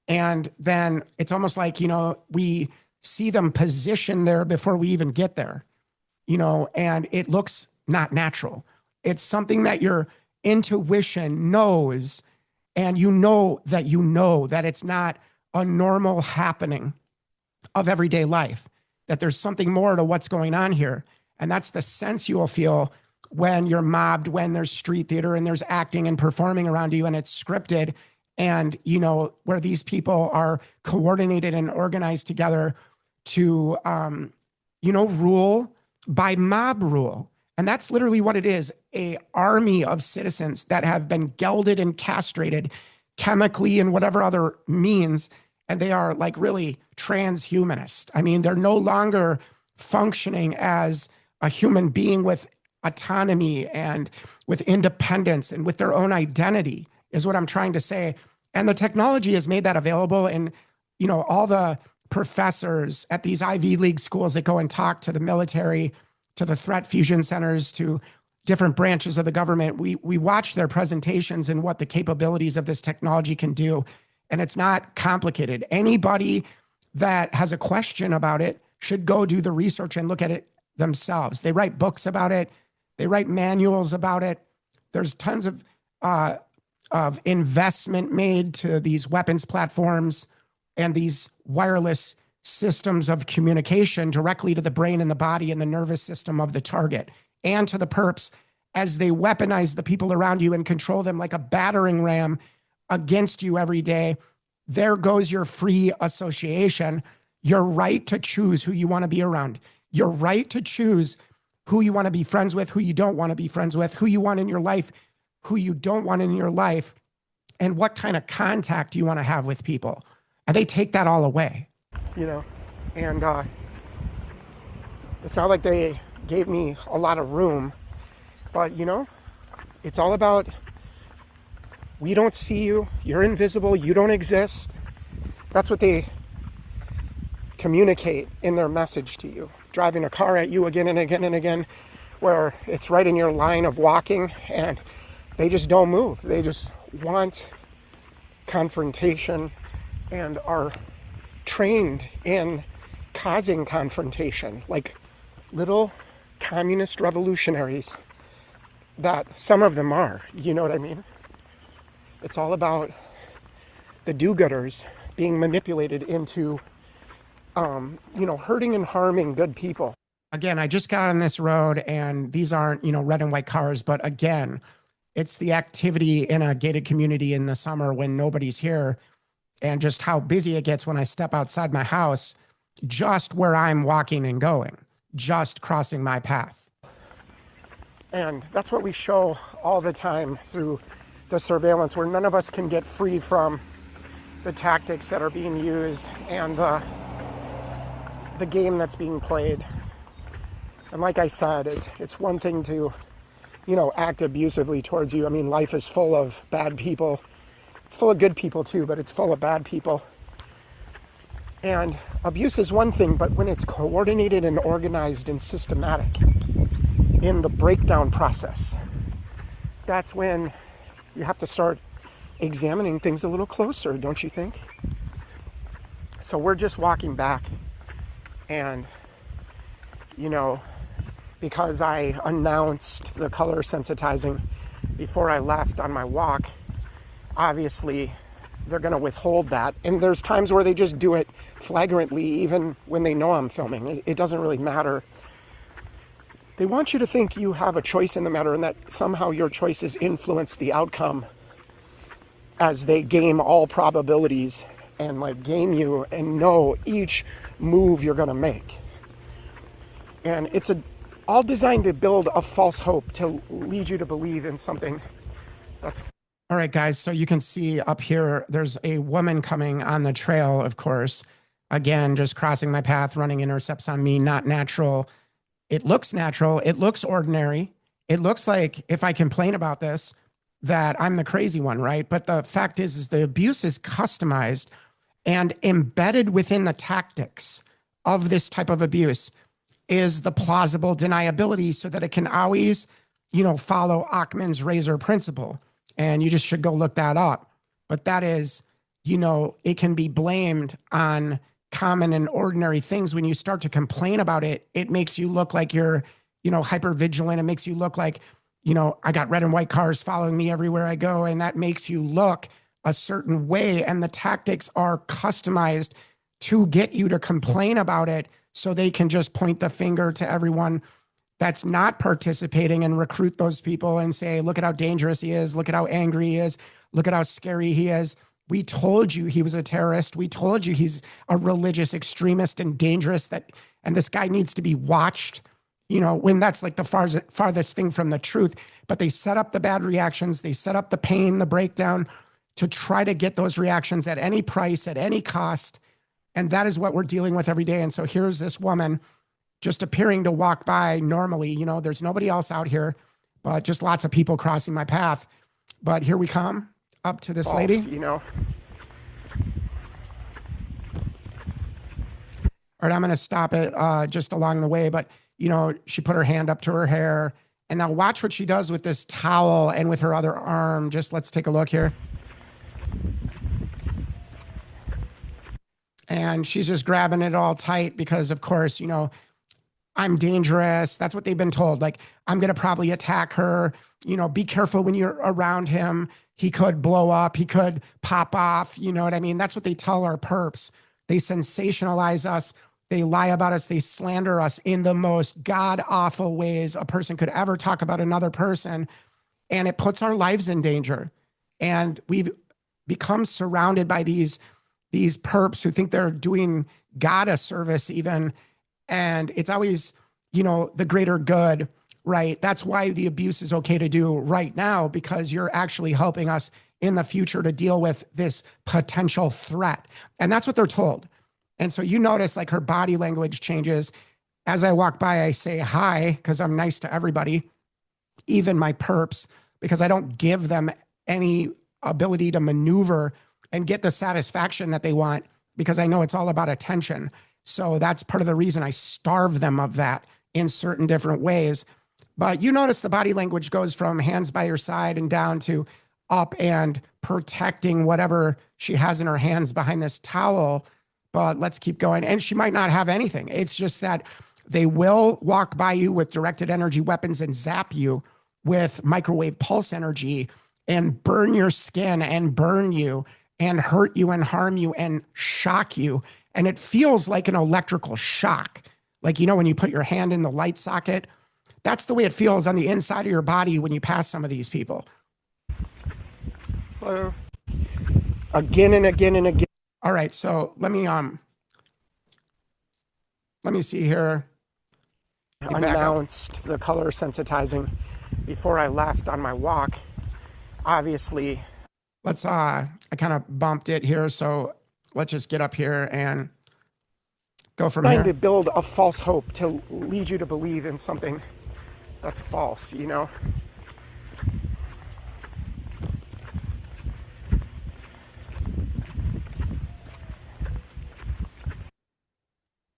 And then it's almost like, we see them positioned there before we even get there, and it looks not natural. It's something that your intuition knows, and you know that it's not a normal happening of everyday life, that there's something more to what's going on here. And that's the sense you will feel when you're mobbed, when there's street theater and there's acting and performing around you and it's scripted, and, where these people are coordinated and organized together to, rule by mob rule. And that's literally what it is, a army of citizens that have been gelded and castrated chemically and whatever other means. And they are like really transhumanist. I mean, they're no longer functioning as a human being with autonomy and with independence and with their own identity, is what I'm trying to say. And the technology has made that available. And, all the professors at these Ivy League schools that go and talk to the military, to the threat fusion centers, to different branches of the government, we watch their presentations and what the capabilities of this technology can do. And it's not complicated. Anybody that has a question about it should go do the research and look at it themselves. They write books about it. They write manuals about it. There's tons of investment made to these weapons platforms and these wireless systems of communication directly to the brain and the body and the nervous system of the target and to the perps as they weaponize the people around you and control them like a battering ram against you every day. There goes your free association, your right to choose who you want to be around, your right to choose who you want to be friends with, who you don't want to be friends with, who you want in your life, who you don't want in your life, and what kind of contact you want to have with people. And they take that all away, and it's not like they gave me a lot of room, but it's all about, we don't see you, you're invisible, you don't exist. That's what they communicate in their message to you, driving a car at you again and again and again, where it's right in your line of walking and they just don't move. They just want confrontation and are trained in causing confrontation, like little communist revolutionaries that some of them are, you know what I mean? It's all about the do-gooders being manipulated into, hurting and harming good people. Again, I just got on this road and these aren't, red and white cars, but again, it's the activity in a gated community in the summer when nobody's here, and just how busy it gets when I step outside my house, just where I'm walking and going, just crossing my path. And that's what we show all the time through the surveillance, where none of us can get free from the tactics that are being used and the game that's being played. And like I said, it's one thing to, act abusively towards you. I mean, life is full of bad people. It's full of good people too, but it's full of bad people. And abuse is one thing, but when it's coordinated and organized and systematic in the breakdown process, that's when you have to start examining things a little closer, don't you think? So we're just walking back, and, because I announced the color sensitizing before I left on my walk, obviously they're going to withhold that. And there's times where they just do it flagrantly, even when they know I'm filming. It doesn't really matter. They want you to think you have a choice in the matter and that somehow your choices influence the outcome as they game all probabilities and game you and know each move you're going to make. And it's all designed to build a false hope, to lead you to believe in something that's All right, guys. So you can see up here, there's a woman coming on the trail, of course. Again, just crossing my path, running intercepts on me, not natural. It looks natural. It looks ordinary. It looks like, if I complain about this, that I'm the crazy one, right? But the fact is the abuse is customized and embedded within the tactics of this type of abuse is the plausible deniability so that it can always, follow Achman's razor principle. And you just should go look that up. But that is, it can be blamed on common and ordinary things. When you start to complain about it, it makes you look like you're, hyper vigilant. It makes you look like, I got red and white cars following me everywhere I go. And that makes you look a certain way. And the tactics are customized to get you to complain about it so they can just point the finger to everyone that's not participating and recruit those people and say, look at how dangerous he is. Look at how angry he is. Look at how scary he is. We told you he was a terrorist. We told you he's a religious extremist and dangerous, and this guy needs to be watched, when that's like the farthest thing from the truth. But they set up the bad reactions. They set up the pain, the breakdown to try to get those reactions at any price, at any cost. And that is what we're dealing with every day. And so here's this woman just appearing to walk by normally. There's nobody else out here, but just lots of people crossing my path. But here we come up to this lady. All right, I'm going to stop it just along the way. But, she put her hand up to her hair. And now watch what she does with this towel and with her other arm. Just let's take a look here. And she's just grabbing it all tight because, of course, I'm dangerous. That's what they've been told. Like, I'm going to probably attack her. Be careful when you're around him. He could blow up. He could pop off. You know what I mean? That's what they tell our perps. They sensationalize us. They lie about us. They slander us in the most god-awful ways a person could ever talk about another person. And it puts our lives in danger. And we've become surrounded by these perps who think they're doing God a service even. And it's always, the greater good, right? That's why the abuse is okay to do right now, because you're actually helping us in the future to deal with this potential threat. And that's what they're told. And so you notice like her body language changes. As I walk by, I say hi because I'm nice to everybody, even my perps, because I don't give them any ability to maneuver and get the satisfaction that they want, because I know it's all about attention. So that's part of the reason I starve them of that in certain different ways. But you notice the body language goes from hands by your side and down to up and protecting whatever she has in her hands behind this towel. But let's keep going. And she might not have anything. It's just that they will walk by you with directed energy weapons and zap you with microwave pulse energy and burn your skin and burn you and hurt you and harm you and shock you. And it feels like an electrical shock. Like, when you put your hand in the light socket, that's the way it feels on the inside of your body when you pass some of these people. Hello. Again and again and again. All right, so let me see here. Announced the color sensitizing before I left on my walk. Obviously, let's I kind of bumped it here, so let's just get up here and go from here. Trying to build a false hope to lead you to believe in something that's false,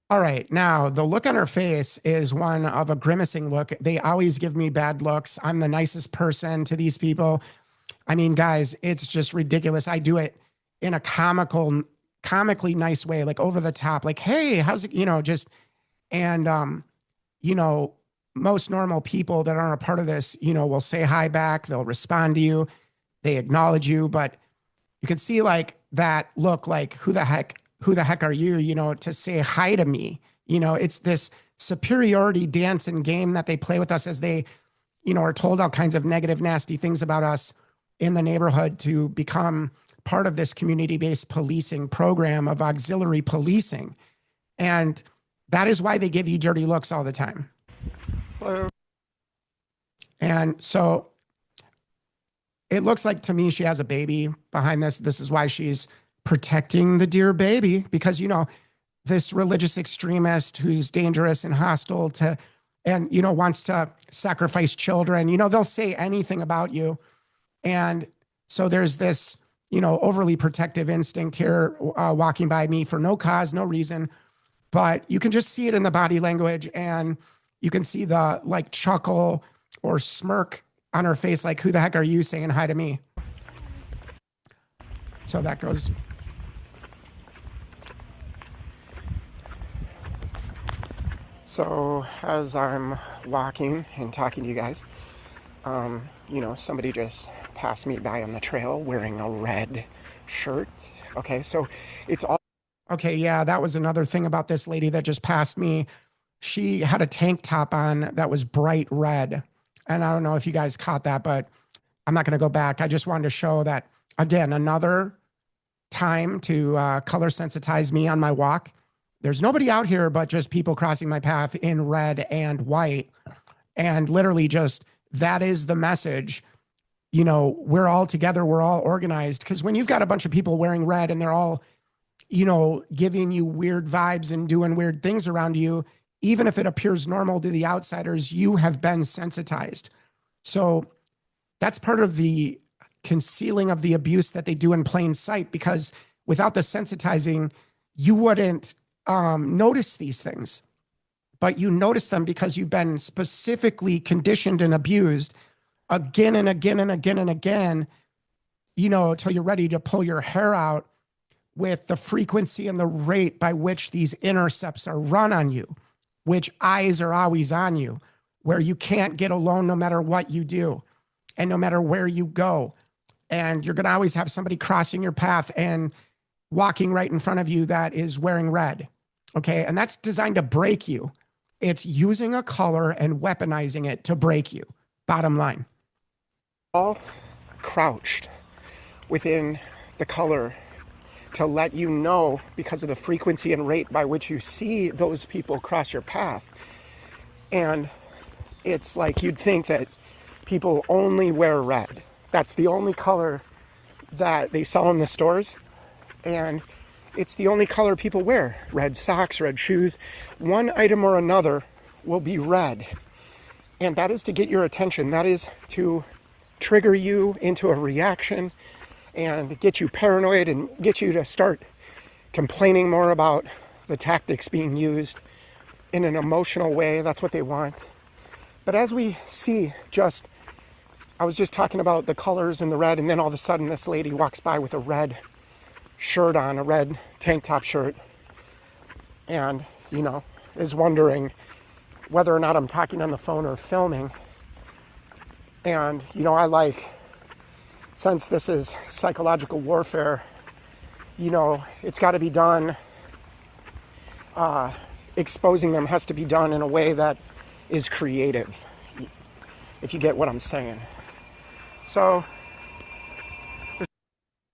All right, now the look on her face is one of a grimacing look. They always give me bad looks. I'm the nicest person to these people. I mean, guys, it's just ridiculous. I do it in a comically nice way, like over the top, like, hey, how's it, most normal people that aren't a part of this, will say hi back. They'll respond to you. They acknowledge you, but you can see like that look like, who the heck are you, to say hi to me? It's this superiority dance and game that they play with us as they, are told all kinds of negative, nasty things about us in the neighborhood to become part of this community-based policing program of auxiliary policing. And that is why they give you dirty looks all the time. Hello. And so it looks like to me she has a baby behind this. This is why she's protecting the dear baby, because, you know, this religious extremist who's dangerous and hostile to, and, you know, wants to sacrifice children, you know, they'll say anything about you. And so there's this, you know, overly protective instinct here walking by me for no cause, no reason. But you can just see it in the body language, and you can see the like chuckle or smirk on her face, like, who the heck are you saying hi to me? So that goes. So as I'm walking and talking to you guys, you know, somebody just passed me by on the trail wearing a red shirt. Okay, so it's all. Okay, yeah, that was another thing about this lady that just passed me. She had a tank top on that was bright red. And I don't know if you guys caught that, but I'm not going to go back. I just wanted to show that, again, another time to color sensitize me on my walk. There's nobody out here but just people crossing my path in red and white. And literally just, that is the message. You know, we're all together, we're all organized. Because when you've got a bunch of people wearing red and they're all, you know, giving you weird vibes and doing weird things around you, even if it appears normal to the outsiders, you have been sensitized. So that's part of the concealing of the abuse that they do in plain sight, because without the sensitizing, you wouldn't notice these things. But you notice them because you've been specifically conditioned and abused again and again and again and again, you know, till you're ready to pull your hair out with the frequency and the rate by which these intercepts are run on you, which eyes are always on you, where you can't get alone no matter what you do and no matter where you go. And you're going to always have somebody crossing your path and walking right in front of you that is wearing red. Okay. And that's designed to break you. It's using a color and weaponizing it to break you. Bottom line. All crouched within the color to let you know, because of the frequency and rate by which you see those people cross your path. And it's like you'd think that people only wear red. That's the only color that they sell in the stores. And it's the only color people wear. Red socks, red shoes. One item or another will be red. And that is to get your attention. That is to trigger you into a reaction and get you paranoid and get you to start complaining more about the tactics being used in an emotional way. That's what they want. But as we see, I was just talking about the colors and the red, and then all of a sudden this lady walks by with a red shirt on, a red tank top shirt, and, you know, is wondering whether or not I'm talking on the phone or filming. And, you know, since this is psychological warfare, you know, it's got to be done, exposing them has to be done in a way that is creative, if you get what I'm saying. So,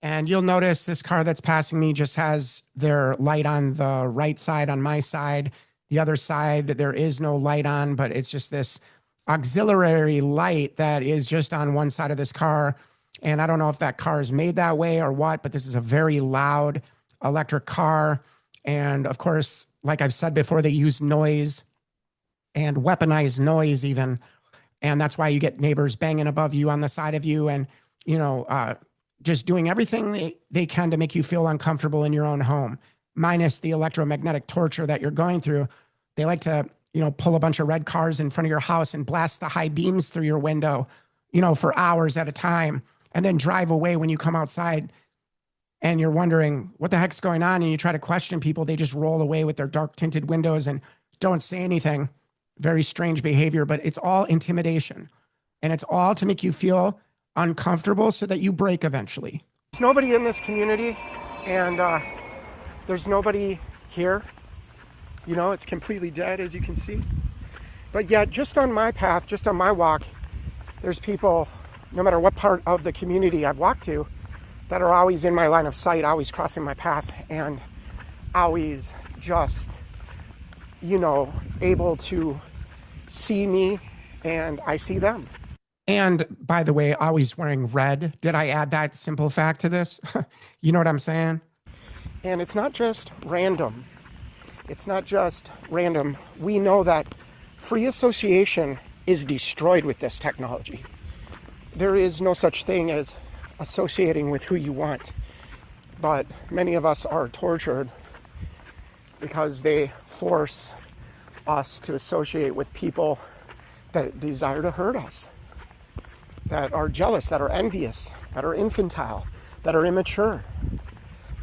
and you'll notice this car that's passing me just has their light on the right side on my side. The other side, there is no light on, but it's just this auxiliary light that is just on one side of this car. And I don't know if that car is made that way or what, but this is a very loud electric car. And of course, like I've said before, they use noise and weaponized noise even. And that's why you get neighbors banging above you on the side of you and, you know, just doing everything they can to make you feel uncomfortable in your own home, minus the electromagnetic torture that you're going through. They like to, you know, pull a bunch of red cars in front of your house and blast the high beams through your window, you know, for hours at a time, and then drive away when you come outside and you're wondering what the heck's going on. And you try to question people. They just roll away with their dark tinted windows and don't say anything. Very strange behavior, but it's all intimidation, and it's all to make you feel uncomfortable so that you break eventually. There's nobody in this community, and there's nobody here. You know, it's completely dead, as you can see. But yet, just on my path, just on my walk, there's people, no matter what part of the community I've walked to, that are always in my line of sight, always crossing my path, and always just, you know, able to see me and I see them. And by the way, always wearing red. Did I add that simple fact to this? You know what I'm saying? And it's not just random. It's not just random. We know that free association is destroyed with this technology. There is no such thing as associating with who you want. But many of us are tortured because they force us to associate with people that desire to hurt us, that are jealous, that are envious, that are infantile, that are immature,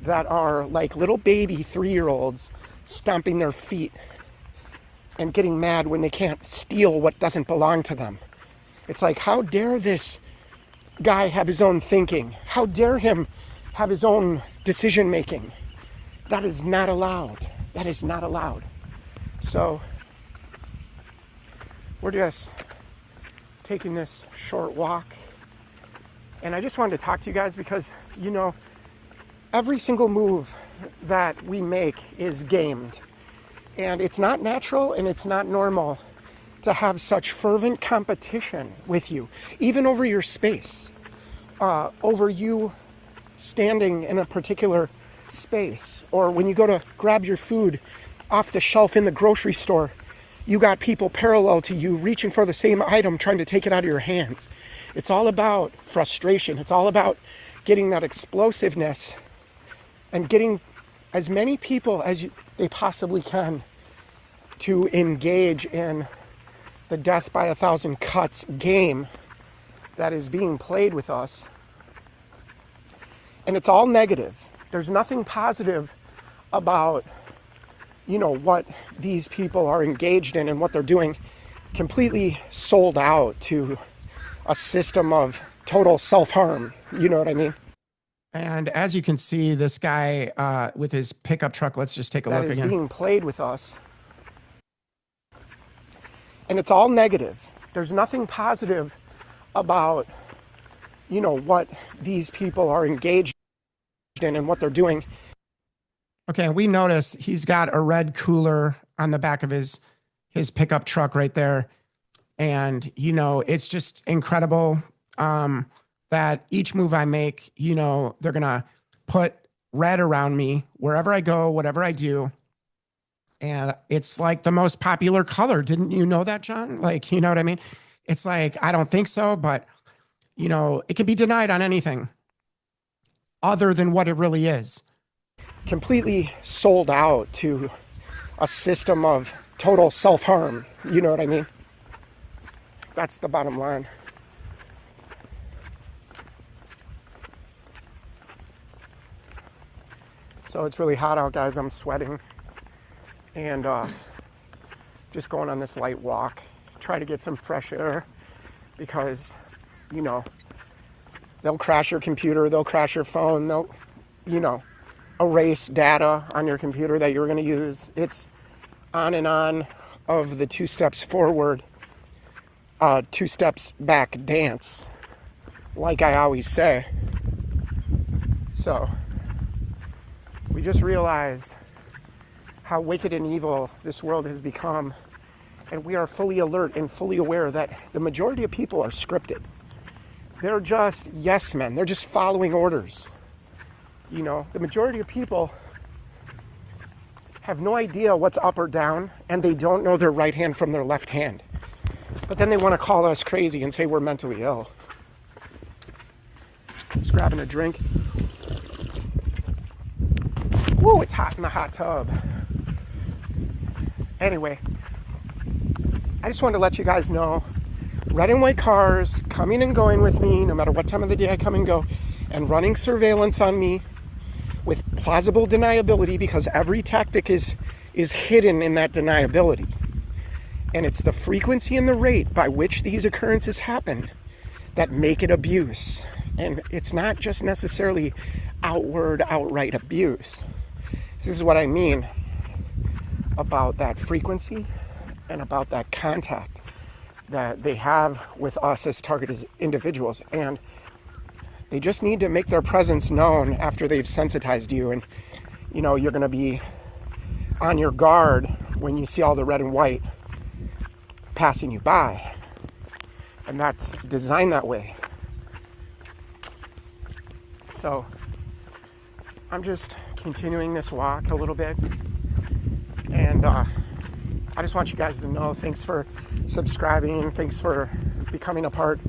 that are like little baby 3-year-olds stomping their feet and getting mad when they can't steal what doesn't belong to them. It's like, how dare this guy have his own thinking? How dare him have his own decision making? That is not allowed. That is not allowed. So we're just taking this short walk, and I just wanted to talk to you guys because, you know, every single move that we make is gamed, and it's not natural and it's not normal to have such fervent competition with you, even over your space, over you standing in a particular space, or when you go to grab your food off the shelf in the grocery store, you got people parallel to you reaching for the same item, trying to take it out of your hands. It's all about frustration. It's all about getting that explosiveness and getting as many people as they possibly can to engage in the death by 1,000 cuts game that is being played with us. And it's all negative. There's nothing positive about, you know, what these people are engaged in and what they're doing. Completely sold out to a system of total self-harm. You know what I mean? And as you can see, this guy with his pickup truck, let's just take a look again. That is being played with us. And it's all negative. There's nothing positive about, you know, what these people are engaged in and what they're doing. Okay, we notice he's got a red cooler on the back of his pickup truck right there. And, you know, it's just incredible that each move I make, you know, they're going to put red around me wherever I go, whatever I do. And it's like the most popular color. Didn't you know that, John? Like, you know what I mean? It's like, I don't think so, but, you know, it can be denied on anything other than what it really is. Completely sold out to a system of total self-harm. You know what I mean? That's the bottom line. So it's really hot out, guys. I'm sweating. And just going on this light walk. Try to get some fresh air because, you know, they'll crash your computer. They'll crash your phone. They'll, you know, erase data on your computer that you're going to use. It's on and on of the 2 steps forward, 2 steps back dance, like I always say. So we just realize how wicked and evil this world has become, and we are fully alert and fully aware that the majority of people are scripted. They're just yes men. They're just following orders. You know, the majority of people have no idea what's up or down, and they don't know their right hand from their left hand. But then they want to call us crazy and say we're mentally ill. Just grabbing a drink. Woo, it's hot in the hot tub. Anyway, I just wanted to let you guys know, red and white cars coming and going with me, no matter what time of the day I come and go, and running surveillance on me with plausible deniability, because every tactic is hidden in that deniability. And it's the frequency and the rate by which these occurrences happen that make it abuse. And it's not just necessarily outright abuse. This is what I mean about that frequency and about that contact that they have with us as targeted individuals. And they just need to make their presence known after they've sensitized you. And, you know, you're going to be on your guard when you see all the red and white passing you by. And that's designed that way. So I'm just continuing this walk a little bit. And I just want you guys to know, thanks for subscribing. Thanks for becoming a part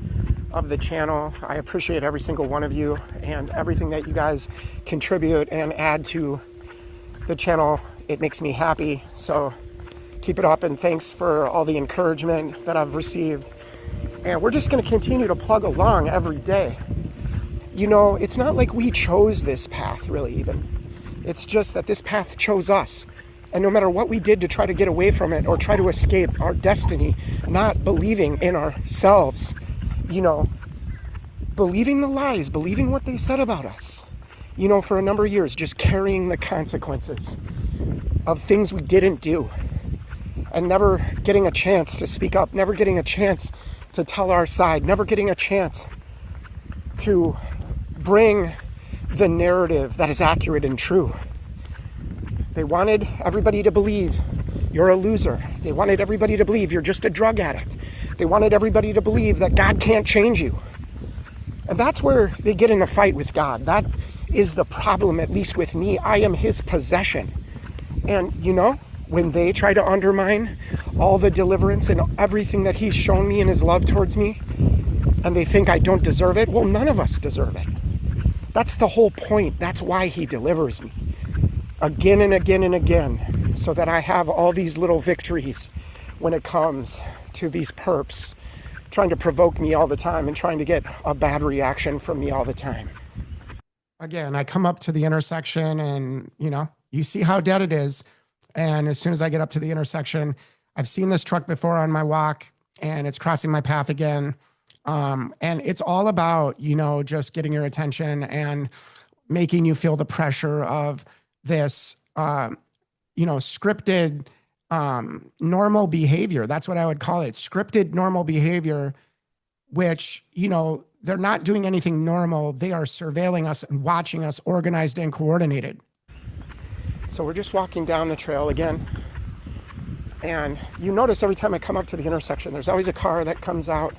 of the channel. I appreciate every single one of you and everything that you guys contribute and add to the channel. It makes me happy. So keep it up, and thanks for all the encouragement that I've received. And we're just going to continue to plug along every day. You know, it's not like we chose this path, really, even. It's just that this path chose us. And no matter what we did to try to get away from it or try to escape our destiny, not believing in ourselves, you know, believing the lies, believing what they said about us, you know, for a number of years, just carrying the consequences of things we didn't do, and never getting a chance to speak up, never getting a chance to tell our side, never getting a chance to bring the narrative that is accurate and true. They wanted everybody to believe you're a loser. They wanted everybody to believe you're just a drug addict. They wanted everybody to believe that God can't change you. And that's where they get in the fight with God. That is the problem, at least with me. I am his possession. And, you know, when they try to undermine all the deliverance and everything that he's shown me in his love towards me, and they think I don't deserve it, well, none of us deserve it. That's the whole point. That's why he delivers me again and again and again, so that I have all these little victories when it comes to these perps trying to provoke me all the time and trying to get a bad reaction from me all the time. Again, I come up to the intersection and, you know, you see how dead it is. And as soon as I get up to the intersection, I've seen this truck before on my walk, and it's crossing my path again. And it's all about, you know, just getting your attention and making you feel the pressure of this, you know, scripted, normal behavior. That's what I would call it. Scripted normal behavior, which, you know, they're not doing anything normal. They are surveilling us and watching us, organized and coordinated. So we're just walking down the trail again. And you notice every time I come up to the intersection, there's always a car that comes out,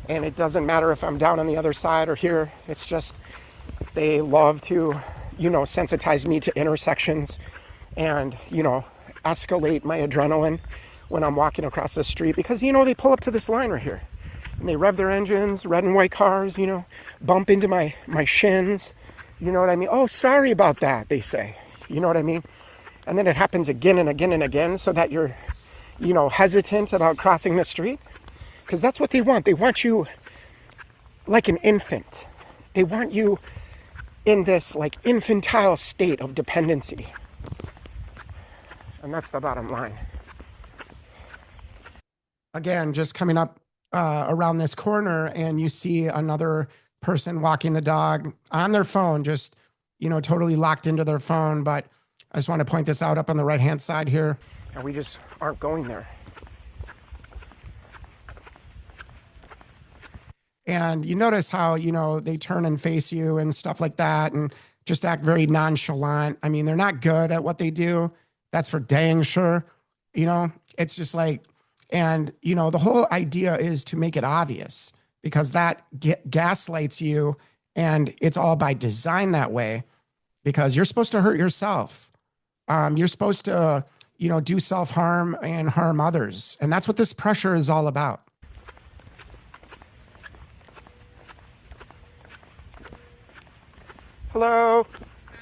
and it doesn't matter if I'm down on the other side or here. It's just, they love to, you know, sensitize me to intersections and, you know, escalate my adrenaline when I'm walking across the street, because, you know, they pull up to this line right here and they rev their engines, red and white cars, you know, bump into my shins. You know what I mean? Oh, sorry about that, they say. You know what I mean? And then it happens again and again and again, so that you're, you know, hesitant about crossing the street, because that's what they want. They want you like an infant. They want you in this like infantile state of dependency. And that's the bottom line. Again, just coming up around this corner, and you see another person walking the dog on their phone, just, you know, totally locked into their phone. But I just want to point this out up on the right-hand side here. And we just aren't going there. And you notice how, you know, they turn and face you and stuff like that, and just act very nonchalant. I mean, they're not good at what they do. That's for dang sure. You know, it's just like, and, you know, the whole idea is to make it obvious, because that gaslights you, and it's all by design that way, because you're supposed to hurt yourself. You're supposed to, you know, do self-harm and harm others. And that's what this pressure is all about. Hello. Hi.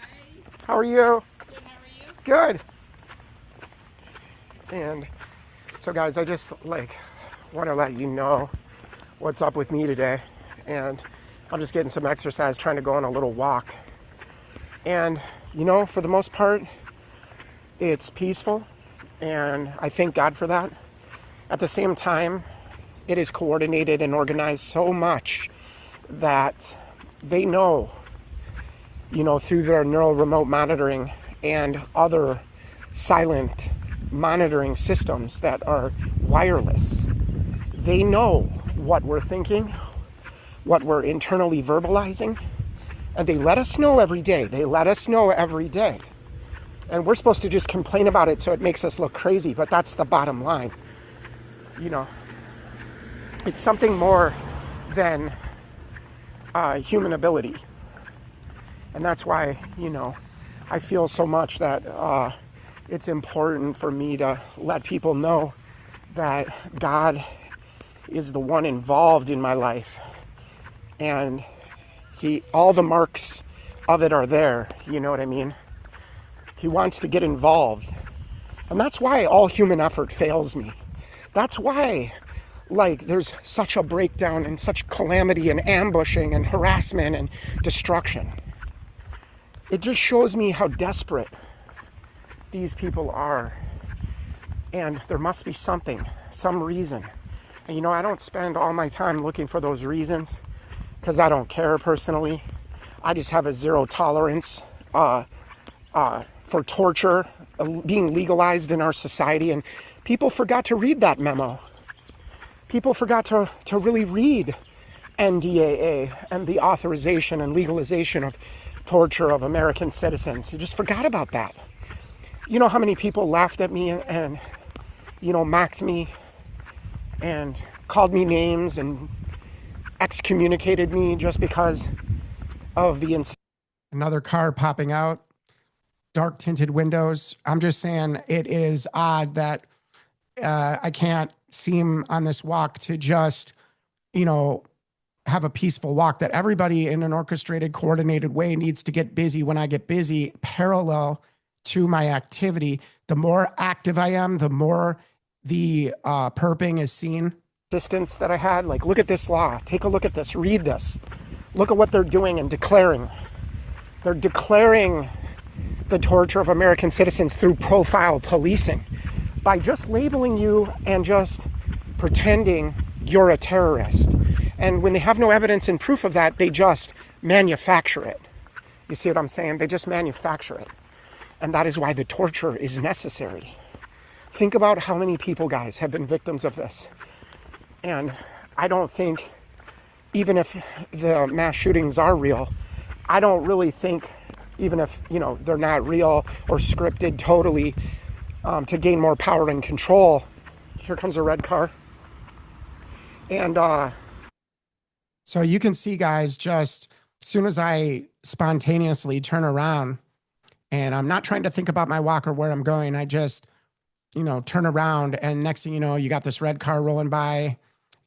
How are you? Good, how are you? Good. And so guys, I just like want to let you know what's up with me today. And I'm just getting some exercise, trying to go on a little walk. And, you know, for the most part, it's peaceful, and I thank God for that. At the same time, it is coordinated and organized so much that they know, you know, through their neural remote monitoring and other silent monitoring systems that are wireless, they know what we're thinking, what we're internally verbalizing, and they let us know every day. They let us know every day. And we're supposed to just complain about it so it makes us look crazy, but that's the bottom line, you know. It's something more than human ability. And that's why, I feel so much that it's important for me to let people know that God is the one involved in my life. And all the marks of it are there, you know what I mean? He wants to get involved. And that's why all human effort fails me. That's why, there's such a breakdown and such calamity and ambushing and harassment and destruction. It just shows me how desperate these people are. And there must be something, some reason. And I don't spend all my time looking for those reasons because I don't care personally. I just have a zero tolerance for torture being legalized in our society. And people forgot to read that memo. People forgot to really read NDAA and the authorization and legalization of torture of American citizens. You just forgot about that. You know how many people laughed at me and mocked me and called me names and excommunicated me just because of the another car popping out, dark tinted windows. I'm just saying it is odd that I can't seem on this walk to just, have a peaceful walk, that everybody in an orchestrated, coordinated way needs to get busy when I get busy, parallel to my activity. The more active I am, the more the perping is seen. Distance that I had, look at this law. Take a look at this. Read this. Look at what they're doing and declaring. They're declaring the torture of American citizens through profile policing by just labeling you and just pretending you're a terrorist. And when they have no evidence and proof of that, they just manufacture it. You see what I'm saying? They just manufacture it. And that is why the torture is necessary. Think about how many people, guys, have been victims of this. And I don't think, even if the mass shootings are real, I don't really think, even if, they're not real or scripted totally to gain more power and control. Here comes a red car. And so you can see, guys, just as soon as I spontaneously turn around, and I'm not trying to think about my walk or where I'm going, I just, turn around, and next thing you know, you got this red car rolling by,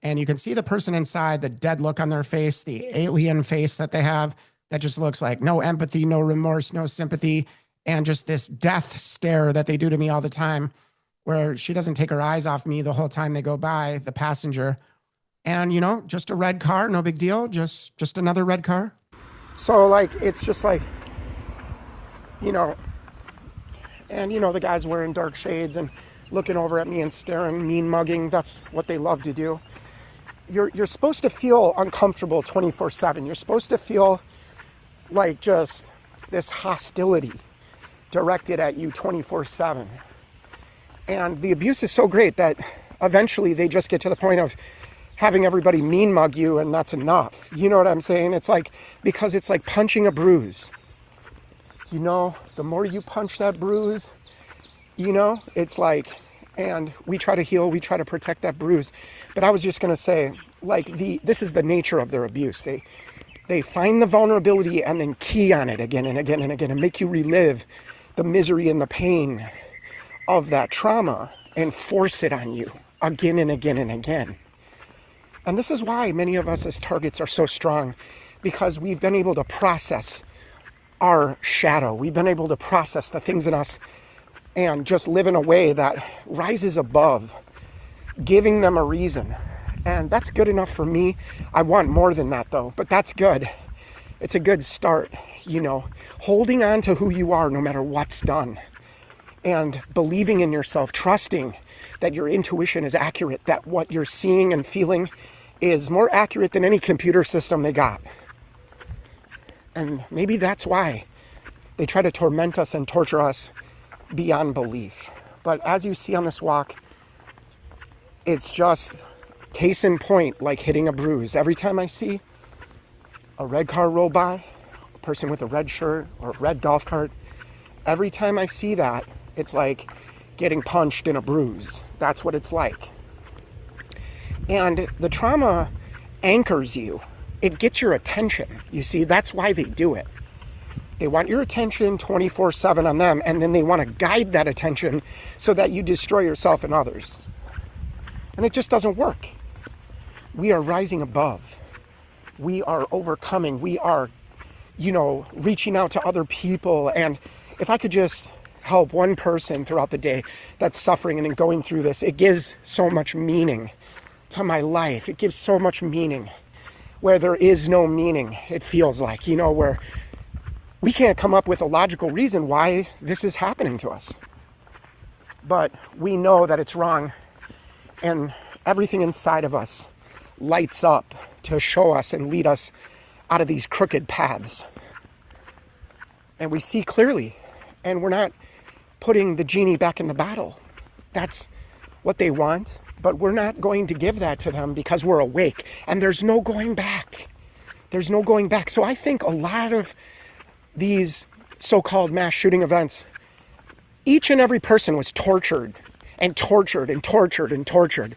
and you can see the person inside, the dead look on their face, the alien face that they have that just looks like no empathy, no remorse, no sympathy, and just this death stare that they do to me all the time, where she doesn't take her eyes off me the whole time they go by, the passenger. And, just a red car, no big deal, just another red car. So, it's just and, the guy's wearing dark shades and looking over at me and staring, mean mugging. That's what they love to do. You're supposed to feel uncomfortable 24/7. You're supposed to feel just this hostility directed at you 24/7. And the abuse is so great that eventually they just get to the point of having everybody mean mug you, and that's enough. You know what I'm saying? It's because it's like punching a bruise. The more you punch that bruise, it's and we try to heal, we try to protect that bruise. But I was just going to say, this is the nature of their abuse. They find the vulnerability and then key on it again and again and again and make you relive the misery and the pain of that trauma and force it on you again and again and again. And this is why many of us as targets are so strong, because we've been able to process our shadow. We've been able to process the things in us and just live in a way that rises above giving them a reason. And that's good enough for me. I want more than that, though, but that's good. It's a good start, holding on to who you are no matter what's done, and believing in yourself, trusting that your intuition is accurate, that what you're seeing and feeling is more accurate than any computer system they got. And maybe that's why they try to torment us and torture us beyond belief. But as you see on this walk, it's just case in point, like hitting a bruise. Every time I see a red car roll by, a person with a red shirt or a red golf cart, every time I see that, it's like getting punched in a bruise. That's what it's like. And the trauma anchors you. It gets your attention. You see, that's why they do it. They want your attention 24/7 on them, and then they want to guide that attention so that you destroy yourself and others. And it just doesn't work. We are rising above. We are overcoming. We are, reaching out to other people. And if I could just help one person throughout the day that's suffering and going through this, it gives so much meaning to my life. It gives so much meaning where there is no meaning, it feels like, where we can't come up with a logical reason why this is happening to us. But we know that it's wrong, and everything inside of us lights up to show us and lead us out of these crooked paths. And we see clearly, and we're not putting the genie back in the bottle. That's what they want, but we're not going to give that to them because we're awake, and there's no going back. There's no going back. So I think a lot of these so-called mass shooting events, each and every person was tortured and tortured and tortured and tortured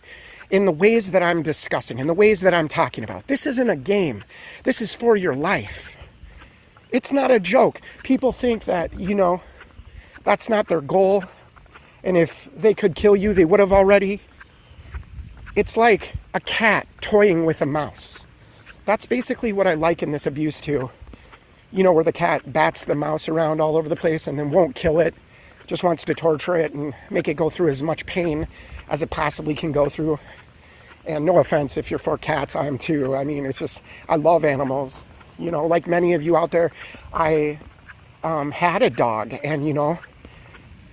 in the ways that I'm discussing, in the ways that I'm talking about. This isn't a game. This is for your life. It's not a joke. People think that, that's not their goal. And if they could kill you, they would have already. It's like a cat toying with a mouse. That's basically what I liken this abuse to. Where the cat bats the mouse around all over the place and then won't kill it, just wants to torture it and make it go through as much pain as it possibly can go through. And no offense if you're for cats, I am too. I mean, it's just, I love animals. Like many of you out there, I had a dog, and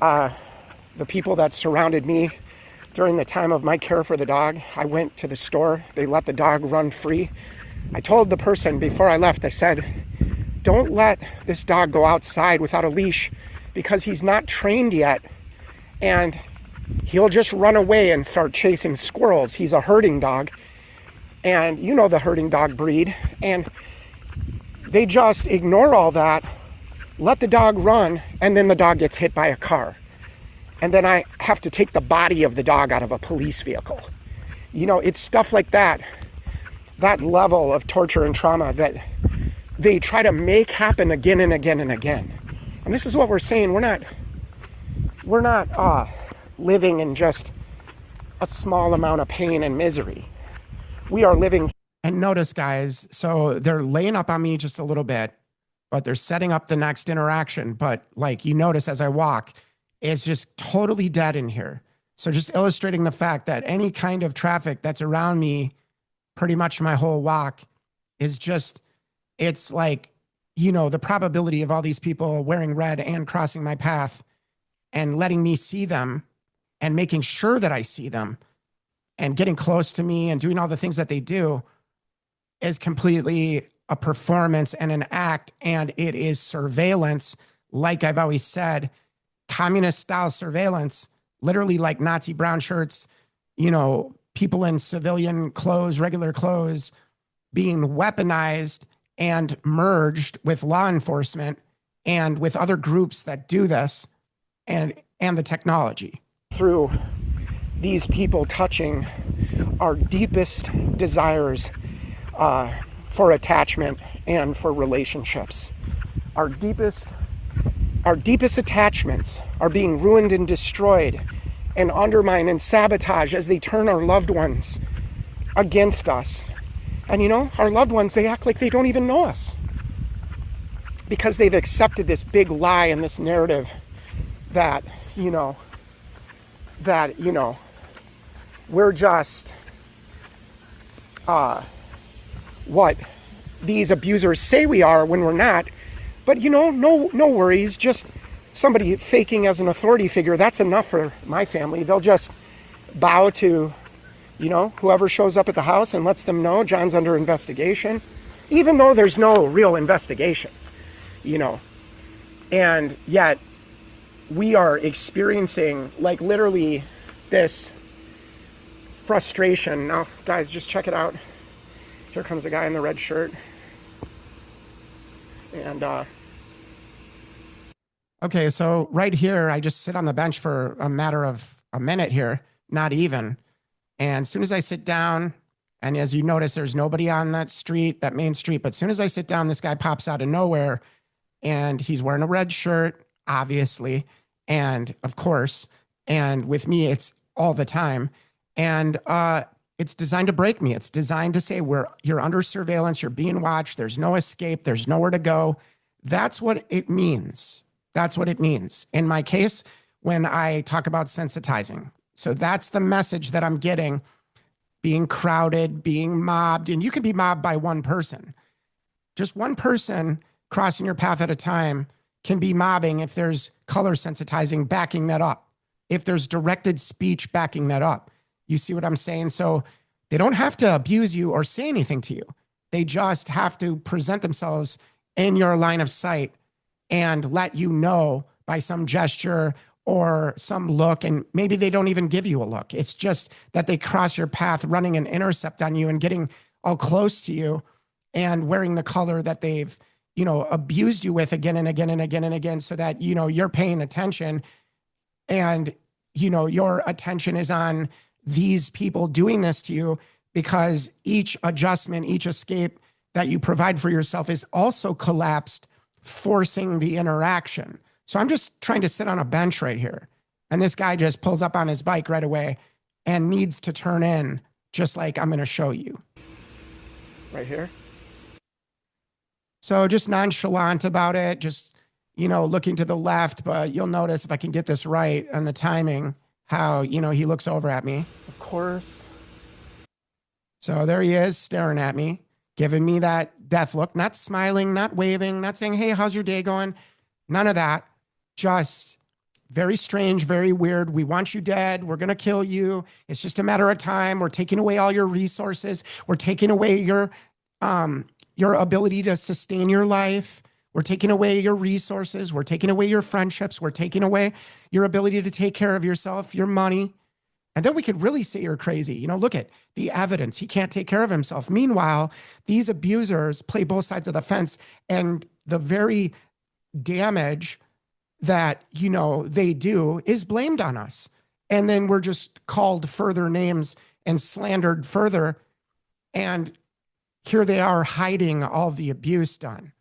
the people that surrounded me during the time of my care for the dog, I went to the store, they let the dog run free. I told the person before I left, I said, don't let this dog go outside without a leash because he's not trained yet, and he'll just run away and start chasing squirrels. He's a herding dog, and the herding dog breed, and they just ignore all that, let the dog run, and then the dog gets hit by a car. And then I have to take the body of the dog out of a police vehicle. It's stuff like that level of torture and trauma that they try to make happen again and again and again. And this is what we're saying. We're not living in just a small amount of pain and misery. We are living. And notice, guys, so they're laying up on me just a little bit, but they're setting up the next interaction. But you notice as I walk, it's just totally dead in here. So just illustrating the fact that any kind of traffic that's around me, pretty much my whole walk, is just, it's the probability of all these people wearing red and crossing my path and letting me see them and making sure that I see them and getting close to me and doing all the things that they do is completely a performance and an act, and it is surveillance. Like I've always said, communist style surveillance, literally like Nazi brown shirts, people in civilian clothes, regular clothes, being weaponized and merged with law enforcement and with other groups that do this, and the technology. Through these people touching our deepest desires for attachment and for relationships. Our deepest attachments are being ruined and destroyed and undermined and sabotaged as they turn our loved ones against us. And our loved ones, they act like they don't even know us because they've accepted this big lie and this narrative that, we're just what these abusers say we are when we're not. But no worries, just somebody faking as an authority figure, that's enough for my family. They'll just bow to, whoever shows up at the house and lets them know John's under investigation, even though there's no real investigation, and yet we are experiencing literally this frustration. Now, guys, just check it out. Here comes a guy in the red shirt. And, okay, so right here, I just sit on the bench for a matter of a minute here, not even. And as soon as I sit down, and as you notice, there's nobody on that street, that main street. But as soon as I sit down, this guy pops out of nowhere, and he's wearing a red shirt, obviously, and of course, and with me, it's all the time. And it's designed to break me. It's designed to say, you're under surveillance, you're being watched, there's no escape, there's nowhere to go. That's what it means. That's what it means. In my case, when I talk about sensitizing. So that's the message that I'm getting, being crowded, being mobbed, and you can be mobbed by one person. Just one person crossing your path at a time can be mobbing if there's color sensitizing backing that up, if there's directed speech backing that up. You see what I'm saying? So they don't have to abuse you or say anything to you. They just have to present themselves in your line of sight and let you know by some gesture or some look, and maybe they don't even give you a look. It's just that they cross your path running an intercept on you and getting all close to you and wearing the color that they've, abused you with again and again and again and again, so that, you're paying attention and, your attention is on these people doing this to you, because each adjustment, each escape that you provide for yourself is also collapsed, forcing the interaction. So I'm just trying to sit on a bench right here. And this guy just pulls up on his bike right away and needs to turn in, just like I'm going to show you. Right here. So just nonchalant about it, just, looking to the left. But you'll notice, if I can get this right and the timing, how, he looks over at me. Of course. So there he is, staring at me, giving me that death look, not smiling, not waving, not saying, hey, how's your day going? None of that. Just very strange, very weird. We want you dead. We're going to kill you. It's just a matter of time. We're taking away all your resources. We're taking away your ability to sustain your life. We're taking away your resources. We're taking away your friendships. We're taking away your ability to take care of yourself, your money. And then we could really say you're crazy. Look at the evidence. He can't take care of himself. Meanwhile, these abusers play both sides of the fence, and the very damage that, they do is blamed on us. And then we're just called further names and slandered further. And here they are hiding all the abuse done.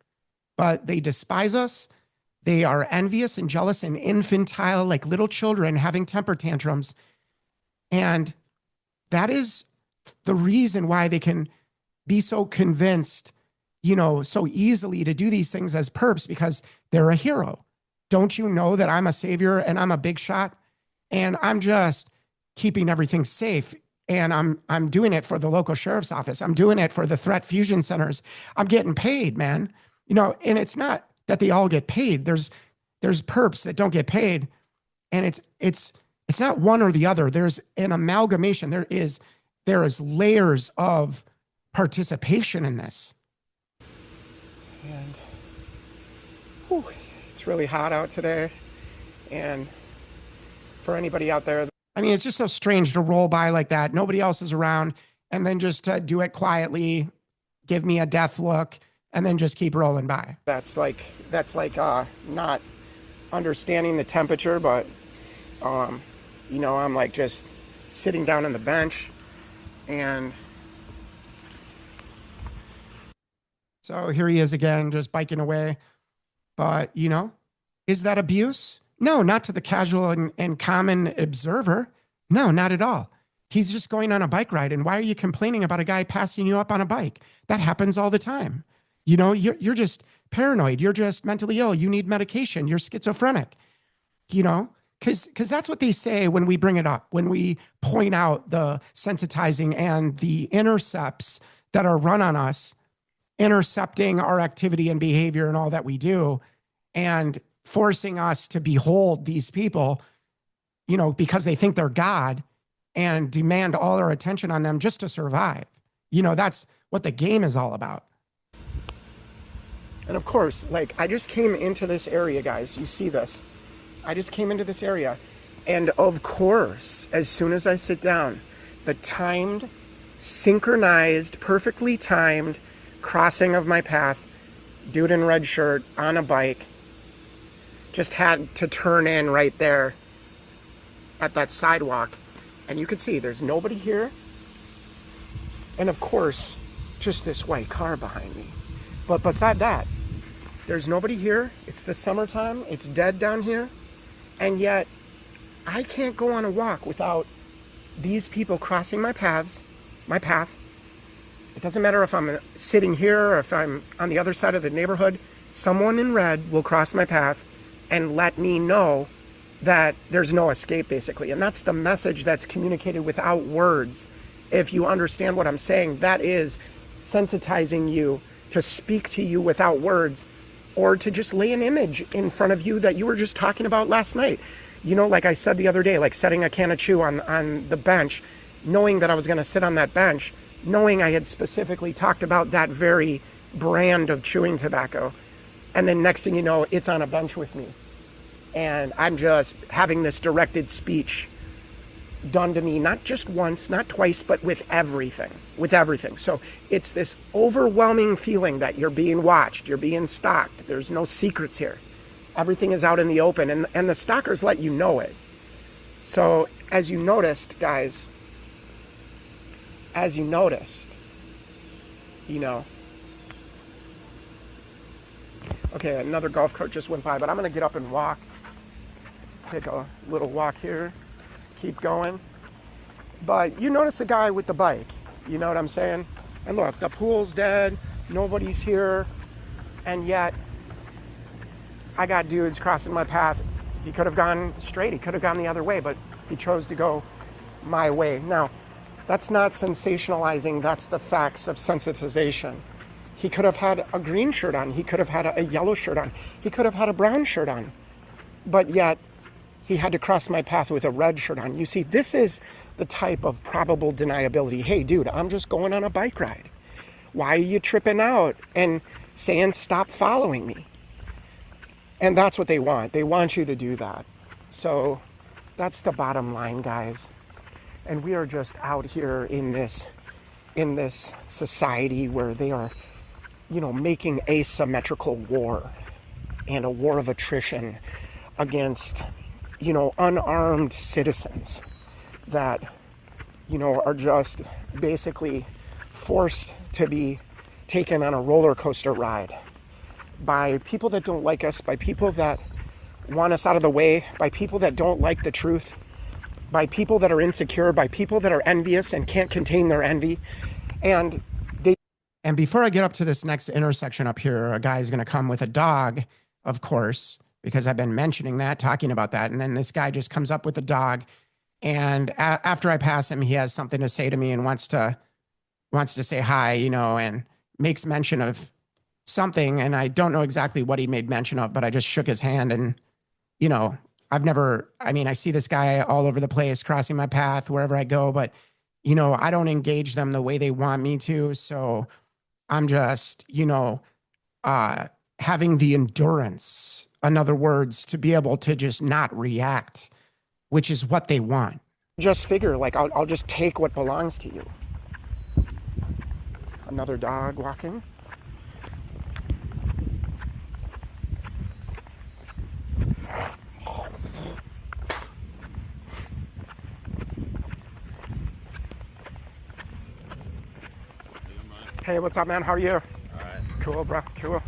But they despise us. They are envious and jealous and infantile, like little children having temper tantrums. And that is the reason why they can be so convinced, so easily to do these things as perps, because they're a hero. Don't you know that I'm a savior and I'm a big shot and I'm just keeping everything safe? And I'm doing it for the local sheriff's office. I'm doing it for the threat fusion centers. I'm getting paid, man. And it's not that they all get paid. There's perps that don't get paid. And it's not one or the other. There's an amalgamation. There is layers of participation in this. And it's really hot out today. And for anybody out there, it's just so strange to roll by like that. Nobody else is around, and then just do it quietly, give me a death look, and then just keep rolling by. That's like not understanding the temperature, but I'm like just sitting down on the bench, and so here he is again, just biking away. But, is that abuse? No, not to the casual and common observer. No, not at all. He's just going on a bike ride. And why are you complaining about a guy passing you up on a bike? That happens all the time. You're just paranoid. You're just mentally ill. You need medication. You're schizophrenic, because that's what they say when we bring it up, when we point out the sensitizing and the intercepts that are run on us, intercepting our activity and behavior and all that we do, and forcing us to behold these people, because they think they're God, and demand all our attention on them just to survive. That's what the game is all about. And of course, I just came into this area, guys. You see this. I just came into this area. And of course, as soon as I sit down, the timed, synchronized, perfectly timed crossing of my path, dude in red shirt on a bike, just had to turn in right there at that sidewalk. And you can see there's nobody here. And of course, just this white car behind me. But beside that, there's nobody here. It's the summertime. It's dead down here. And yet, I can't go on a walk without these people crossing my path. It doesn't matter if I'm sitting here or if I'm on the other side of the neighborhood. Someone in red will cross my path and let me know that there's no escape, basically. And that's the message that's communicated without words. If you understand what I'm saying, that is sensitizing you to speak to you without words, or to just lay an image in front of you that you were just talking about last night. You know, like I said the other day, like setting a can of chew on the bench, knowing that I was going to sit on that bench, knowing I had specifically talked about that very brand of chewing tobacco. And then next thing you know, it's on a bench with me. And I'm just having this directed speech done to me, not just once, not twice, but with everything. So it's this overwhelming feeling that you're being watched, you're being stalked. There's no secrets here. Everything is out in the open, and the stalkers let you know it. So as you noticed, guys, you know, okay, another golf cart just went by, but I'm going to get up and walk. Take a little walk here. Keep going. But you notice the guy with the bike. You know what I'm saying? And look, the pool's dead. Nobody's here. And yet, I got dudes crossing my path. He could have gone straight. He could have gone the other way, but he chose to go my way. Now, that's not sensationalizing. That's the facts of sensitization. He could have had a green shirt on. He could have had a yellow shirt on. He could have had a brown shirt on. But yet, he had to cross my path with a red shirt on. You see, this is the type of probable deniability. Hey, dude, I'm just going on a bike ride. Why are you tripping out and saying stop following me? And that's what they want. They want you to do that. So that's the bottom line, guys. And we are just out here in this society where they are, you know, making asymmetrical war and a war of attrition against, you know, unarmed citizens that, you know, are just basically forced to be taken on a roller coaster ride by people that don't like us, by people that want us out of the way, by people that don't like the truth, by people that are insecure, by people that are envious and can't contain their envy. And before I get up to this next intersection up here, a guy is going to come with a dog, of course, because I've been mentioning that, talking about that. And then this guy just comes up with a dog. And after I pass him, he has something to say to me and wants to say hi, you know, and makes mention of something. And I don't know exactly what he made mention of, but I just shook his hand. And, you know, I see this guy all over the place, crossing my path wherever I go, but, you know, I don't engage them the way they want me to. So I'm just, you know, having the endurance, in other words, to be able to just not react, which is what they want. Just figure, like, I'll just take what belongs to you. Another dog walking. Hey, what's up, man? How are you? All right. Cool, bro. Cool.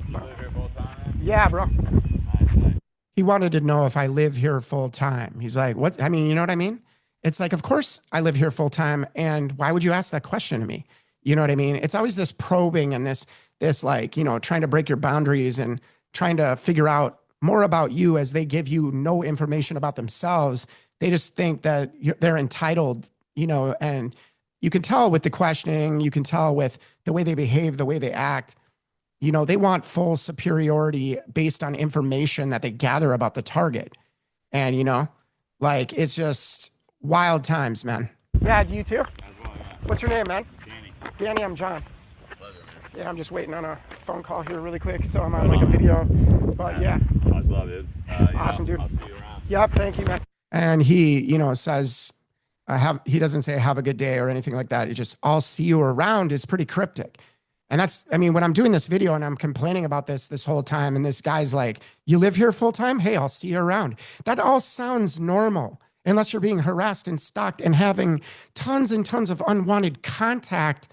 You live here full time? Yeah, bro. Nice. He wanted to know if I live here full time. He's like, what? I mean, you know what I mean? It's like, of course I live here full time. And why would you ask that question to me? You know what I mean? It's always this probing and this like, you know, trying to break your boundaries and trying to figure out more about you as they give you no information about themselves. They just think that they're entitled, you know, and you can tell with the questioning, you can tell with the way they behave, the way they act, you know, they want full superiority based on information that they gather about the target. And, you know, like, it's just wild times, man. Yeah, do you too? As well, yeah. What's your name, man? Danny, I'm John. Pleasure, man. Yeah, I'm just waiting on a phone call here really quick, so I'm on like a video. But yeah. Much love, dude. Awesome, dude. I'll see you around. Yep, thank you, man. And he, you know, says, he doesn't say have a good day or anything like that. It just, I'll see you around is pretty cryptic. And that's, I mean, when I'm doing this video and I'm complaining about this whole time, and this guy's like, you live here full time? Hey, I'll see you around. That all sounds normal. unless you're being harassed and stalked and having tons and tons of unwanted contact,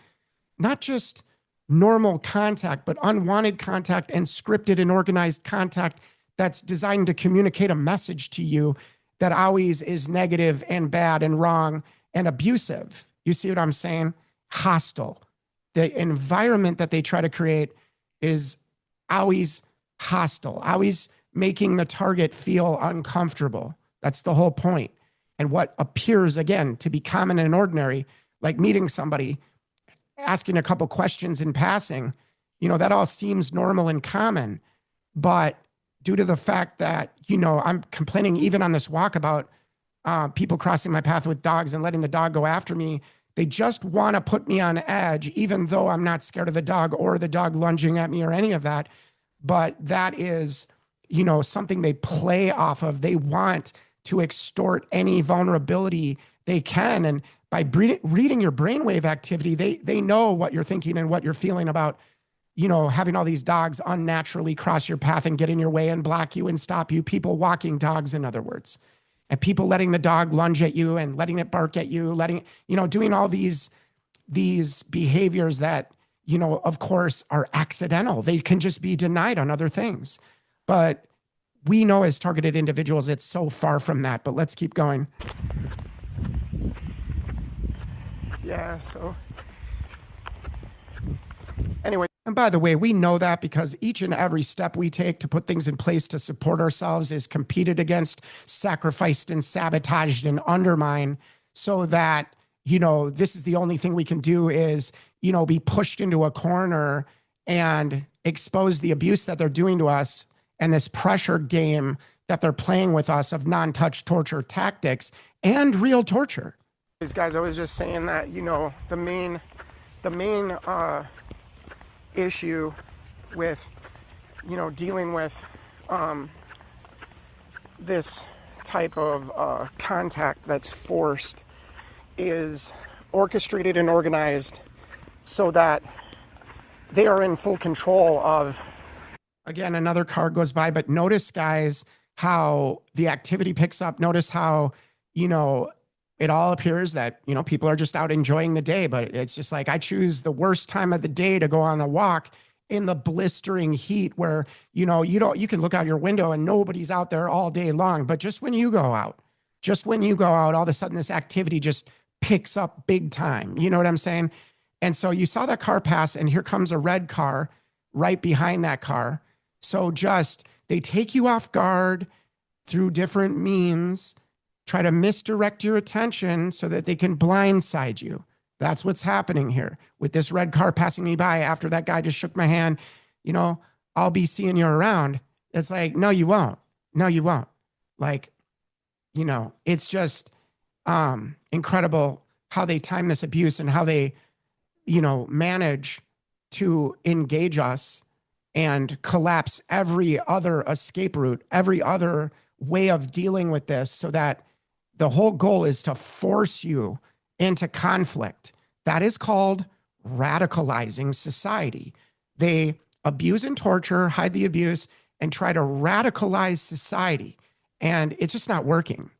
not just normal contact, but unwanted contact and scripted and organized contact that's designed to communicate a message to you that always is negative and bad and wrong and abusive. You see what I'm saying? Hostile. The environment that they try to create is always hostile, always making the target feel uncomfortable. That's the whole point. And what appears, again, to be common and ordinary, like meeting somebody, asking a couple questions in passing, that all seems normal and common. But due to the fact that, I'm complaining even on this walk about people crossing my path with dogs and letting the dog go after me, they just want to put me on edge, even though I'm not scared of the dog or the dog lunging at me or any of that. But that is, something they play off of. They want to extort any vulnerability they can. And by reading your brainwave activity, they know what you're thinking and what you're feeling about, having all these dogs unnaturally cross your path and get in your way and block you and stop you. People walking dogs, in other words, and people letting the dog lunge at you and letting it bark at you, doing all these behaviors that, of course, are accidental. They can just be denied on other things. But we know as targeted individuals, it's so far from that. But let's keep going. Yeah, so anyway, and by the way, we know that because each and every step we take to put things in place to support ourselves is competed against, sacrificed and sabotaged and undermined, so that, this is the only thing we can do is, be pushed into a corner and expose the abuse that they're doing to us and this pressure game that they're playing with us of non-touch torture tactics and real torture. These guys, I was just saying that, the main issue with, dealing with this type of contact that's forced is orchestrated and organized so that they are in full control of. Again, another car goes by, but notice, guys, how the activity picks up. Notice how, it all appears that, people are just out enjoying the day, but it's just like, I choose the worst time of the day to go on a walk in the blistering heat where, you can look out your window and nobody's out there all day long. But just when you go out, all of a sudden this activity just picks up big time. You know what I'm saying? And so you saw that car pass, and here comes a red car right behind that car. So they take you off guard through different means, try to misdirect your attention so that they can blindside you. That's what's happening here with this red car passing me by after that guy just shook my hand. I'll be seeing you around. It's like, no, you won't. No, you won't. Like, it's just incredible how they time this abuse and how they, manage to engage us and collapse every other escape route, every other way of dealing with this, so that the whole goal is to force you into conflict. That is called radicalizing society. They abuse and torture, hide the abuse, and try to radicalize society. And it's just not working.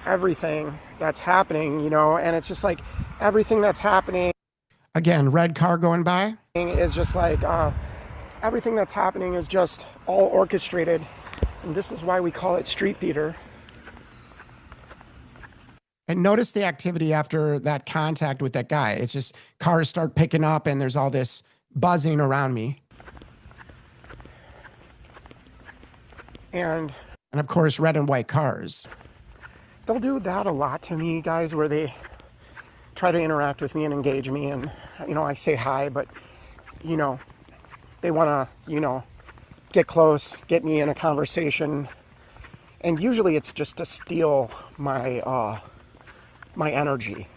Everything that's happening, and it's just like everything that's happening. Again, red car going by. Is just like everything that's happening is just all orchestrated. And this is why we call it street theater. And notice the activity after that contact with that guy. It's just cars start picking up and there's all this buzzing around me. And of course, red and white cars. They'll do that a lot to me, guys, where they try to interact with me and engage me. And, I say hi, but, they want to, get close, get me in a conversation. And usually it's just to steal my energy.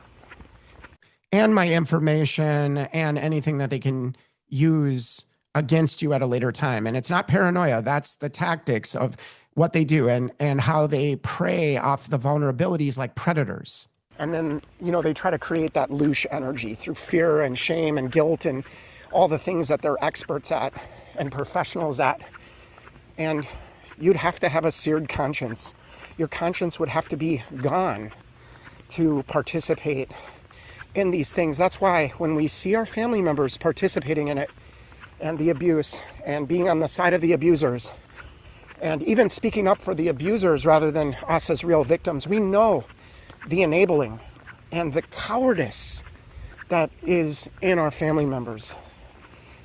And my information and anything that they can use against you at a later time. And it's not paranoia. That's the tactics of what they do and how they prey off the vulnerabilities like predators. And then, they try to create that louche energy through fear and shame and guilt and all the things that they're experts at and professionals at. And you'd have to have a seared conscience Your conscience would have to be gone to participate in these things. That's why when we see our family members participating in it and the abuse and being on the side of the abusers and even speaking up for the abusers rather than us as real victims, we know the enabling and the cowardice that is in our family members.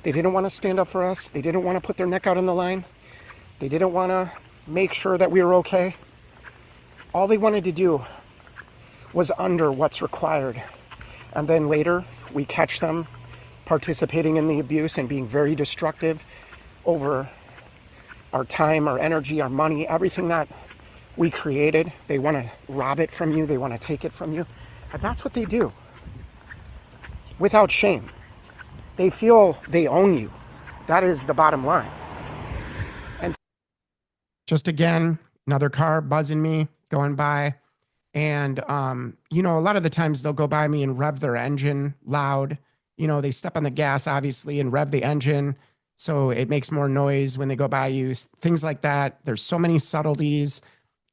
They didn't want to stand up for us. They didn't want to put their neck out on the line. They didn't want to make sure that we were okay. All they wanted to do was under what's required. And then later, we catch them participating in the abuse and being very destructive over our time, our energy, our money, everything that we created. They want to rob it from you. They want to take it from you. And that's what they do. Without shame. They feel they own you. That is the bottom line. And just again, another car buzzing me, going by. And, you know, a lot of the times they'll go by me and rev their engine loud. You know, they step on the gas, obviously, and rev the engine. So it makes more noise when they go by you, things like that. There's so many subtleties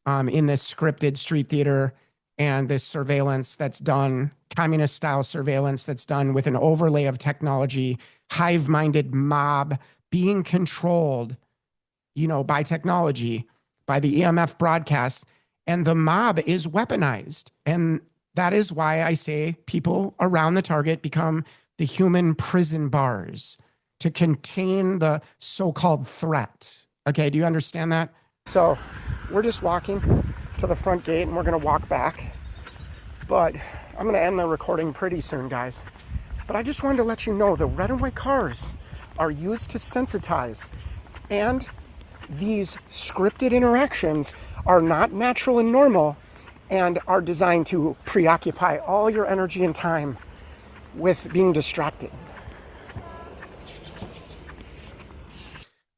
in this scripted street theater and this surveillance that's done, communist style surveillance that's done with an overlay of technology, hive-minded mob being controlled, you know, by technology, by the EMF broadcasts. And the mob is weaponized. And that is why I say people around the target become the human prison bars to contain the so-called threat. Okay, do you understand that? So we're just walking to the front gate and we're gonna walk back. But I'm gonna end the recording pretty soon, guys. But I just wanted to let you know the red and white cars are used to sensitize, and these scripted interactions are not natural and normal and are designed to preoccupy all your energy and time with being distracted.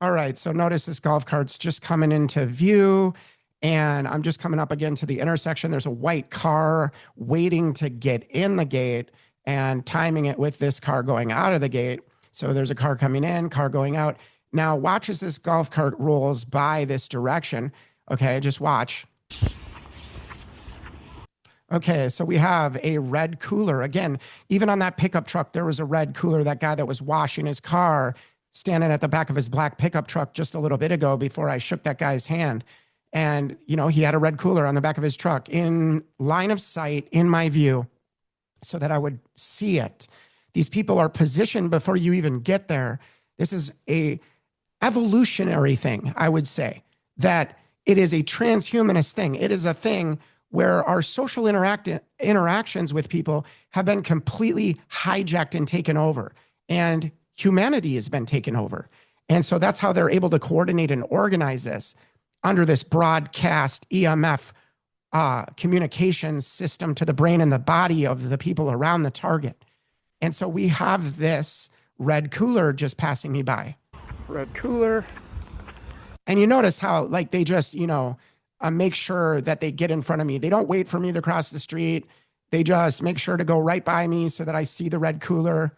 All right, so notice this golf cart's just coming into view, and I'm just coming up again to the intersection. There's a white car waiting to get in the gate and timing it with this car going out of the gate. So there's a car coming in, car going out. Now watch as this golf cart rolls by this direction. Okay, just watch. Okay, so we have a red cooler. Again, even on that pickup truck, there was a red cooler. That guy that was washing his car, standing at the back of his black pickup truck just a little bit ago before I shook that guy's hand. And, you know, he had a red cooler on the back of his truck in line of sight, in my view, so that I would see it. These people are positioned before you even get there. This is a evolutionary thing, I would say, that it is a transhumanist thing. It is a thing where our social interactions with people have been completely hijacked and taken over, and humanity has been taken over. And so that's how they're able to coordinate and organize this under this broadcast EMF communications system to the brain and the body of the people around the target. And so we have this red cooler just passing me by. Red cooler. And you notice how, like, they just, you know, make sure that they get in front of me. They don't wait for me to cross the street. They just make sure to go right by me so that I see the red cooler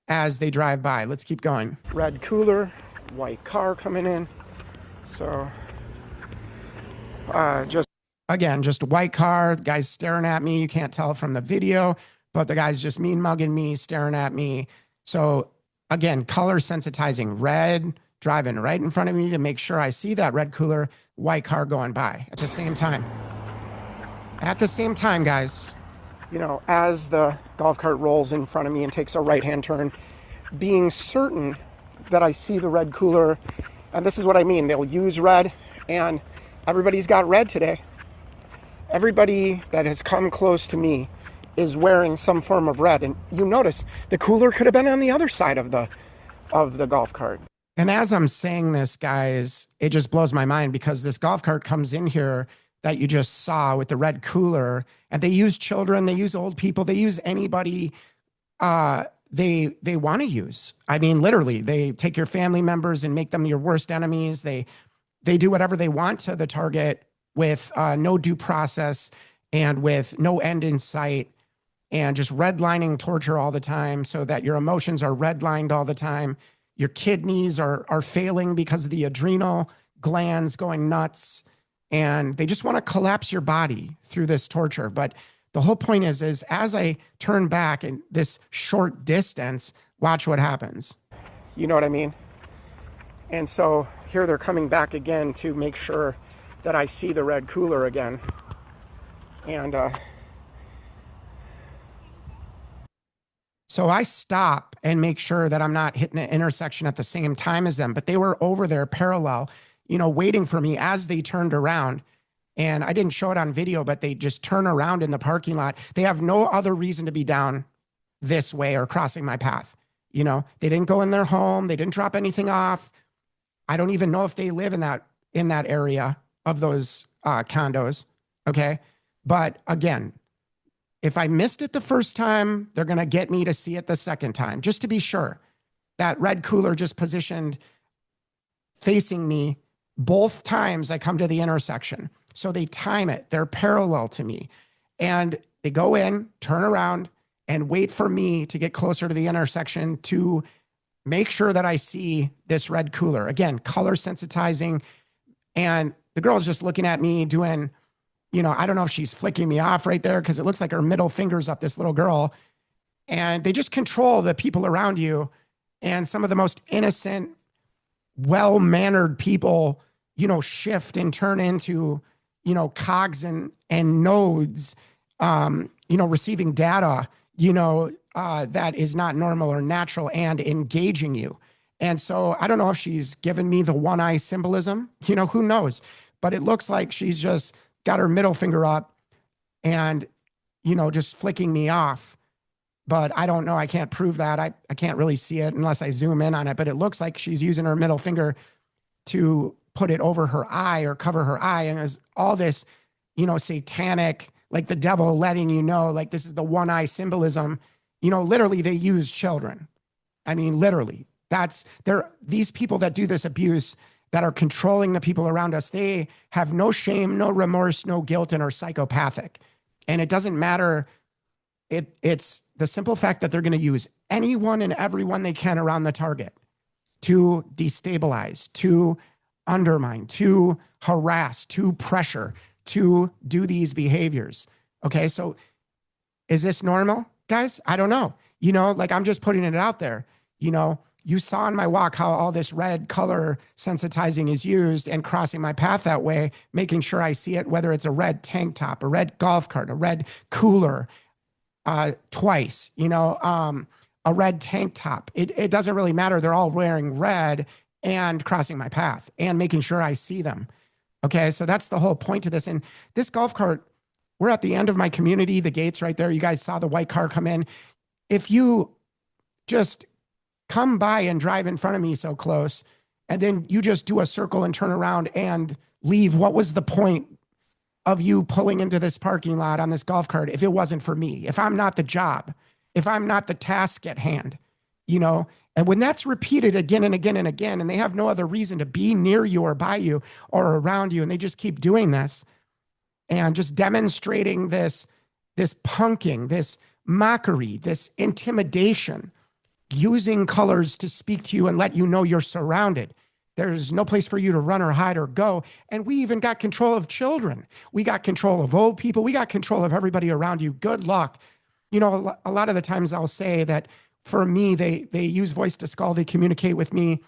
as they drive by. Let's keep going. Red cooler, white car coming in. So, just a white car. The guy's staring at me. You can't tell from the video, but the guy's just mean mugging me, staring at me. So again, color sensitizing, red, driving right in front of me to make sure I see that red cooler, white car going by at the same time. At the same time, guys, you know, as the golf cart rolls in front of me and takes a right-hand turn, being certain that I see the red cooler, and this is what I mean, they'll use red, and everybody's got red today. Everybody that has come close to me is wearing some form of red, and you notice the cooler could have been on the other side of the golf cart. And as I'm saying this, guys, it just blows my mind because this golf cart comes in here that you just saw with the red cooler, and they use children, they use old people, they use anybody they want to use. I mean, literally, they take your family members and make them your worst enemies. They do whatever they want to the target with no due process and with no end in sight, and just redlining torture all the time so that your emotions are redlined all the time. Your kidneys are failing because of the adrenal glands going nuts. and they just want to collapse your body through this torture. But the whole point is as I turn back in this short distance, watch what happens. You know what I mean? And so here they're coming back again to make sure that I see the red cooler again. And so I stop and make sure that I'm not hitting the intersection at the same time as them. But they were over there parallel, waiting for me as they turned around. And I didn't show it on video, but they just turn around in the parking lot. They have no other reason to be down this way or crossing my path. They didn't go in their home. They didn't drop anything off. I don't even know if they live in that area of those condos. Okay. But again, if I missed it the first time, they're going to get me to see it the second time, just to be sure. That red cooler just positioned facing me both times I come to the intersection. So they time it. They're parallel to me. And they go in, turn around, and wait for me to get closer to the intersection to make sure that I see this red cooler. Again, color sensitizing. And the girl's just looking at me doing, I don't know if she's flicking me off right there because it looks like her middle finger's up, this little girl. And they just control the people around you. And some of the most innocent, well-mannered people, shift and turn into, cogs and nodes, receiving data, that is not normal or natural and engaging you. And so I don't know if she's given me the one eye symbolism, who knows, but it looks like she's just got her middle finger up and, just flicking me off. But I don't know. I can't prove that. I can't really see it unless I zoom in on it, but it looks like she's using her middle finger to put it over her eye or cover her eye. And there's all this, satanic, like the devil letting like this is the one eye symbolism. Literally they use children. I mean, literally these people that do this abuse that are controlling the people around us. They have no shame, no remorse, no guilt, and are psychopathic. And it doesn't matter. It's the simple fact that they're going to use anyone and everyone they can around the target to destabilize, to undermine, to harass, to pressure, to do these behaviors. Okay, so is this normal, guys? I don't know. I'm just putting it out there. You saw in my walk how all this red color sensitizing is used and crossing my path that way, making sure I see it, whether it's a red tank top, a red golf cart, a red cooler, twice, a red tank top. It doesn't really matter. They're all wearing red and crossing my path and making sure I see them. Okay, so that's the whole point to this. And this golf cart, we're at the end of my community, the gates right there. You guys saw the white car come in. If you just come by and drive in front of me so close, and then you just do a circle and turn around and leave, what was the point of you pulling into this parking lot on this golf cart if it wasn't for me, if I'm not the job, if I'm not the task at hand, And when that's repeated again and again and again, and they have no other reason to be near you or by you or around you, and they just keep doing this and just demonstrating this punking, this mockery, this intimidation, using colors to speak to you and let you know you're surrounded. There's no place for you to run or hide or go. And we even got control of children. We got control of old people. We got control of everybody around you. Good luck. A lot of the times I'll say that for me, they use voice to skull. They communicate with me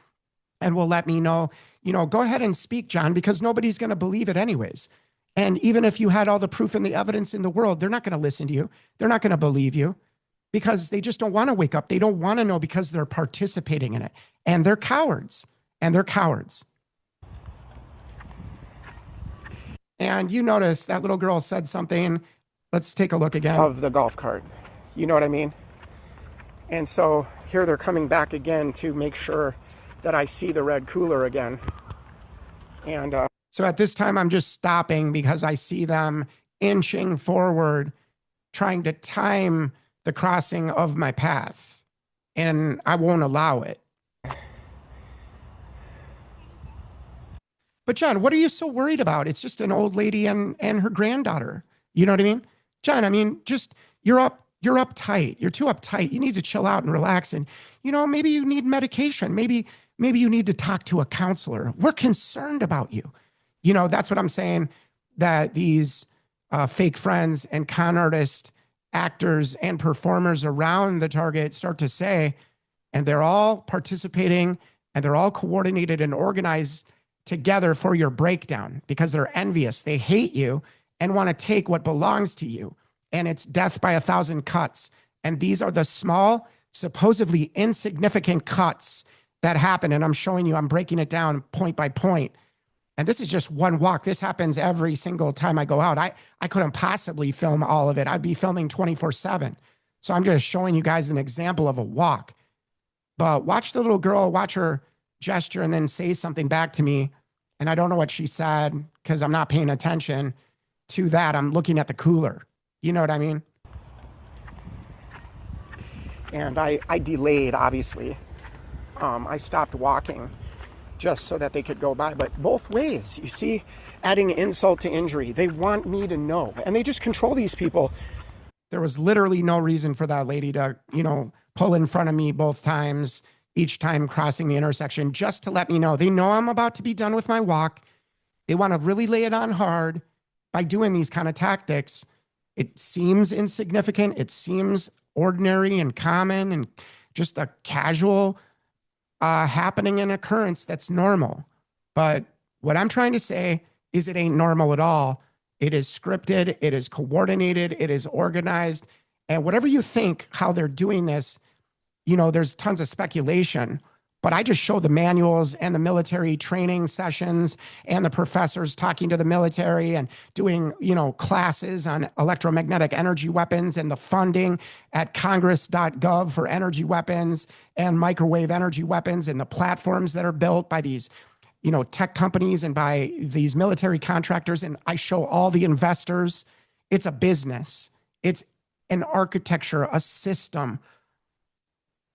and will let me know, go ahead and speak, John, because nobody's going to believe it anyways. And even if you had all the proof and the evidence in the world, they're not going to listen to you. They're not going to believe you because they just don't want to wake up. They don't want to know because they're participating in it. And they're cowards. And you notice that little girl said something. Let's take a look again. Of the golf cart. You know what I mean? And so here they're coming back again to make sure that I see the red cooler again. And so at this time, I'm just stopping because I see them inching forward, trying to time the crossing of my path. And I won't allow it. But John, what are you so worried about? It's just an old lady and her granddaughter. You know what I mean? John, you're uptight. You're too uptight. You need to chill out and relax. And, maybe you need medication. Maybe you need to talk to a counselor. We're concerned about you. That's what I'm saying, that these fake friends and con artist actors and performers around the target start to say, and they're all participating and they're all coordinated and organized together for your breakdown because they're envious. They hate you and want to take what belongs to you. And it's death by 1,000 cuts. And these are the small, supposedly insignificant cuts that happen. And I'm showing you, I'm breaking it down point by point. And this is just one walk. This happens every single time I go out. I couldn't possibly film all of it. I'd be filming 24/7. So I'm just showing you guys an example of a walk. But watch the little girl, watch her gesture and then say something back to me. And I don't know what she said because I'm not paying attention to that. I'm looking at the cooler. You know what I mean? And I delayed, obviously. I stopped walking just so that they could go by. But both ways, you see, adding insult to injury. They want me to know. And they just control these people. There was literally no reason for that lady to, pull in front of me both times, each time crossing the intersection, just to let me know. They know I'm about to be done with my walk. They want to really lay it on hard by doing these kind of tactics. It seems insignificant. It seems ordinary and common and just a casual happening and occurrence that's normal. But what I'm trying to say is it ain't normal at all. It is scripted. It is coordinated. It is organized. And whatever you think how they're doing this, there's tons of speculation, but I just show the manuals and the military training sessions and the professors talking to the military and doing, classes on electromagnetic energy weapons and the funding at congress.gov for energy weapons and microwave energy weapons and the platforms that are built by these, tech companies and by these military contractors. And I show all the investors. It's a business. It's an architecture, a system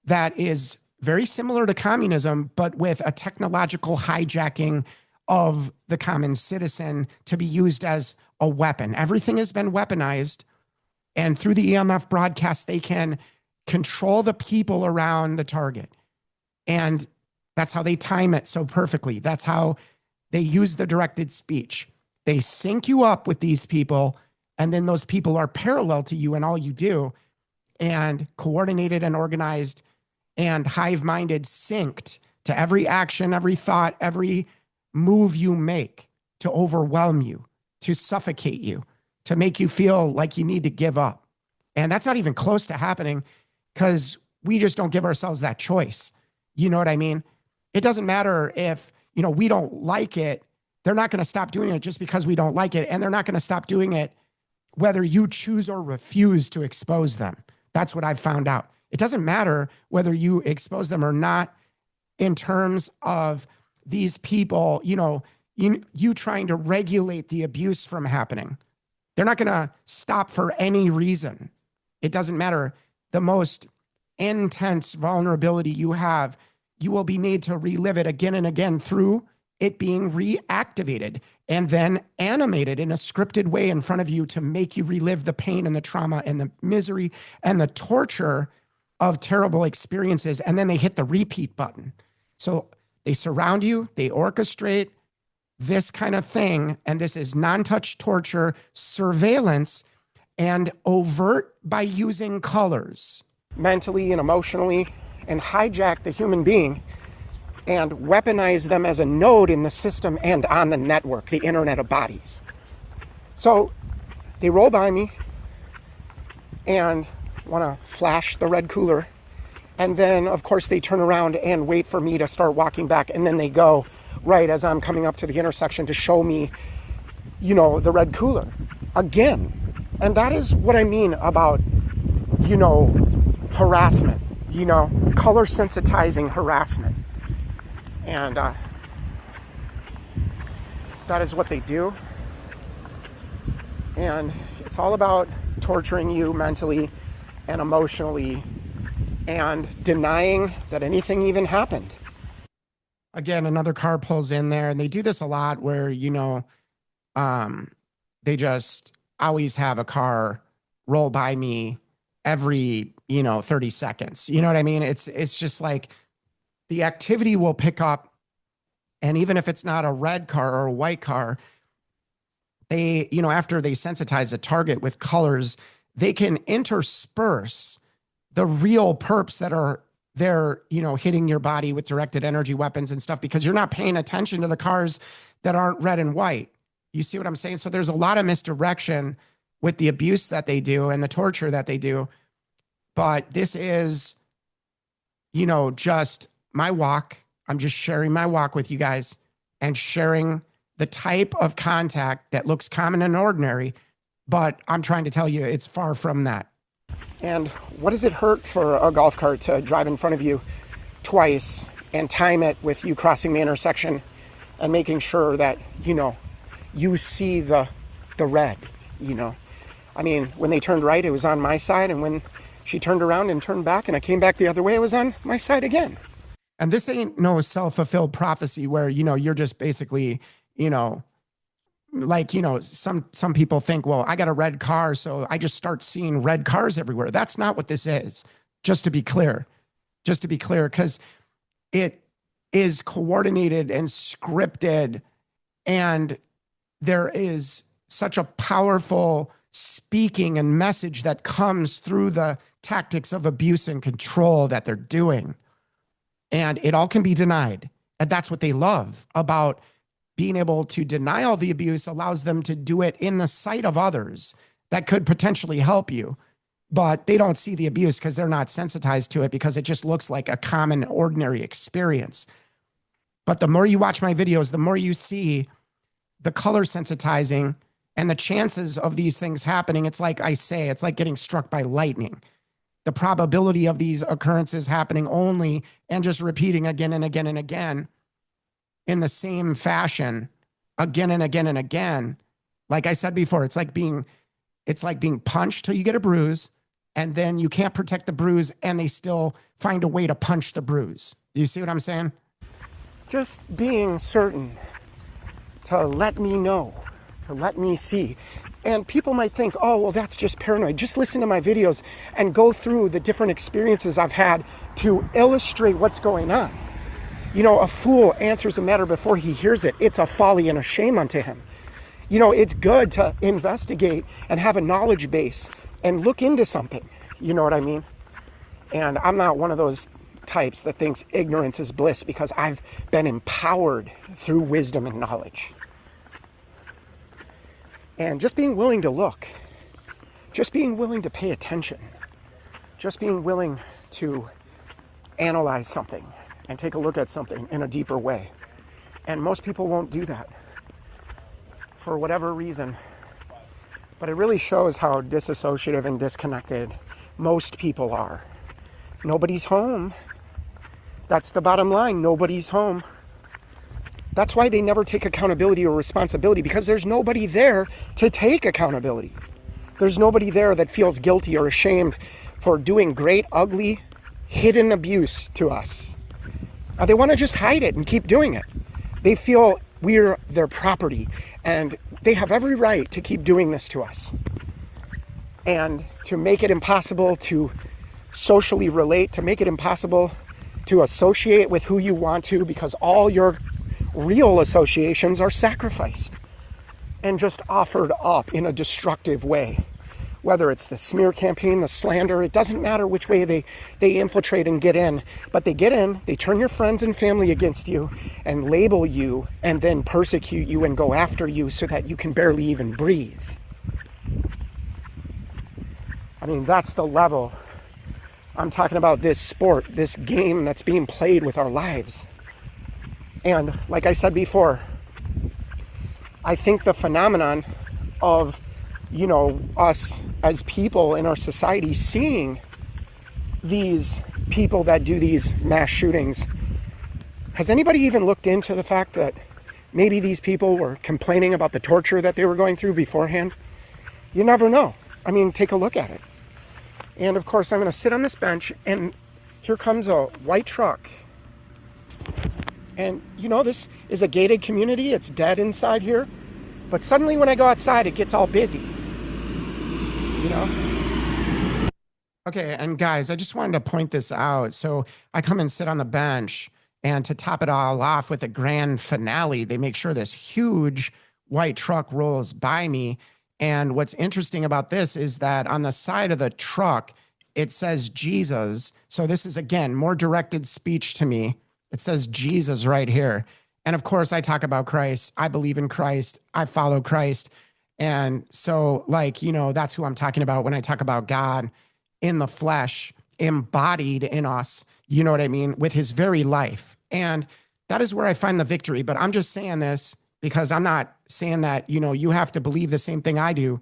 that is very similar to communism, but with a technological hijacking of the common citizen to be used as a weapon. Everything has been weaponized. And through the EMF broadcast, they can control the people around the target. And that's how they time it so perfectly. That's how they use the directed speech. They sync you up with these people, and then those people are parallel to you in all you do, and coordinated and organized and hive-minded, synced to every action, every thought, every move you make to overwhelm you, to suffocate you, to make you feel like you need to give up. And that's not even close to happening because we just don't give ourselves that choice. You know what I mean? It doesn't matter if, we don't like it. They're not going to stop doing it just because we don't like it. And they're not going to stop doing it whether you choose or refuse to expose them. That's what I've found out. It doesn't matter whether you expose them or not in terms of these people, you trying to regulate the abuse from happening. They're not going to stop for any reason. It doesn't matter. The most intense vulnerability you have, you will be made to relive it again and again through it being reactivated and then animated in a scripted way in front of you to make you relive the pain and the trauma and the misery and the torture of terrible experiences. And then they hit the repeat button. So they surround you, they orchestrate this kind of thing. And this is non-touch torture, surveillance, and overt by using colors, mentally and emotionally, and hijack the human being and weaponize them as a node in the system and on the network, the internet of bodies. So they roll by me and want to flash the red cooler. And then, of course, they turn around and wait for me to start walking back. And then they go right as I'm coming up to the intersection to show me, the red cooler again. And that is what I mean about, harassment, color sensitizing harassment. And that is what they do. And it's all about torturing you mentally and emotionally and denying that anything even happened. Again, another car pulls in there, and they do this a lot where, they just always have a car roll by me every, 30 seconds. You know what I mean? It's just like the activity will pick up And even if it's not a red car or a white car, they, you know, after they sensitize a target with colors, they can intersperse the real perps that are there, you know, hitting your body with directed energy weapons and stuff, because you're not paying attention to the cars that aren't red and white. You see what I'm saying? So there's a lot of misdirection with the abuse that they do and the torture that they do. But this is, you know, just my walk. I'm just sharing my walk with you guys and sharing the type of contact that looks common and ordinary, but I'm trying to tell you it's far from that. And what does it hurt for a golf cart to drive in front of you twice and time it with you crossing the intersection and making sure that, you know, you see the red, you know? I mean, when they turned right, it was on my side, and when she turned around and turned back and I came back the other way, it was on my side again. And this ain't no self-fulfilled prophecy where, you know, you're just basically, you know, like, you know, some people think, well, I got a red car, so I just start seeing red cars everywhere. That's not what this is. Just to be clear, because it is coordinated and scripted, and there is such a powerful speaking and message that comes through the tactics of abuse and control that they're doing. And it all can be denied. And that's what they love about being able to deny all the abuse, allows them to do it in the sight of others that could potentially help you. But they don't see the abuse because they're not sensitized to it, because it just looks like a common, ordinary experience. But the more you watch my videos, the more you see the color sensitizing and the chances of these things happening. It's like I say, it's like getting struck by lightning. The probability of these occurrences happening only and just repeating again and again and again in the same fashion, again and again and again. Like I said before, it's like being punched till you get a bruise, and then you can't protect the bruise, and they still find a way to punch the bruise. Do you see what I'm saying? Just being certain to let me know, to let me see. And people might think, oh, well, that's just paranoid. Just listen to my videos and go through the different experiences I've had to illustrate what's going on. You know, a fool answers a matter before he hears it. It's a folly and a shame unto him. You know, it's good to investigate and have a knowledge base and look into something. You know what I mean? And I'm not one of those types that thinks ignorance is bliss, because I've been empowered through wisdom and knowledge. And just being willing to look, just being willing to pay attention, just being willing to analyze something and take a look at something in a deeper way. And most people won't do that for whatever reason. But it really shows how disassociative and disconnected most people are. Nobody's home. That's the bottom line. Nobody's home. That's why they never take accountability or responsibility, because there's nobody there to take accountability. There's nobody there that feels guilty or ashamed for doing great, ugly, hidden abuse to us. They want to just hide it and keep doing it. They feel we're their property, and they have every right to keep doing this to us. And to make it impossible to socially relate, to make it impossible to associate with who you want to, because all your real associations are sacrificed and just offered up in a destructive way. Whether it's the smear campaign, the slander, it doesn't matter which way they infiltrate and get in. But they get in, they turn your friends and family against you and label you and then persecute you and go after you so that you can barely even breathe. I mean, that's the level. I'm talking about this sport, this game that's being played with our lives. And like I said before, I think the phenomenon of, you know, us as people in our society seeing these people that do these mass shootings, has anybody even looked into the fact that maybe these people were complaining about the torture that they were going through beforehand? You never know. I mean, take a look at it. And of course, I'm going to sit on this bench, and here comes a white truck. And, you know, this is a gated community. It's dead inside here. But suddenly when I go outside, it gets all busy. You know? Okay, and guys, I just wanted to point this out. So I come and sit on the bench, And to top it all off with a grand finale, they make sure this huge white truck rolls by me. And what's interesting about this is that on the side of the truck, it says Jesus. So this is, again, more directed speech to me. It says Jesus right here. And of course, I talk about Christ. I believe in Christ. I follow Christ. And so, like, you know, that's who I'm talking about when I talk about God in the flesh, embodied in us, you know what I mean, with his very life. And that is where I find the victory. But I'm just saying this because I'm not saying that, you know, you have to believe the same thing I do.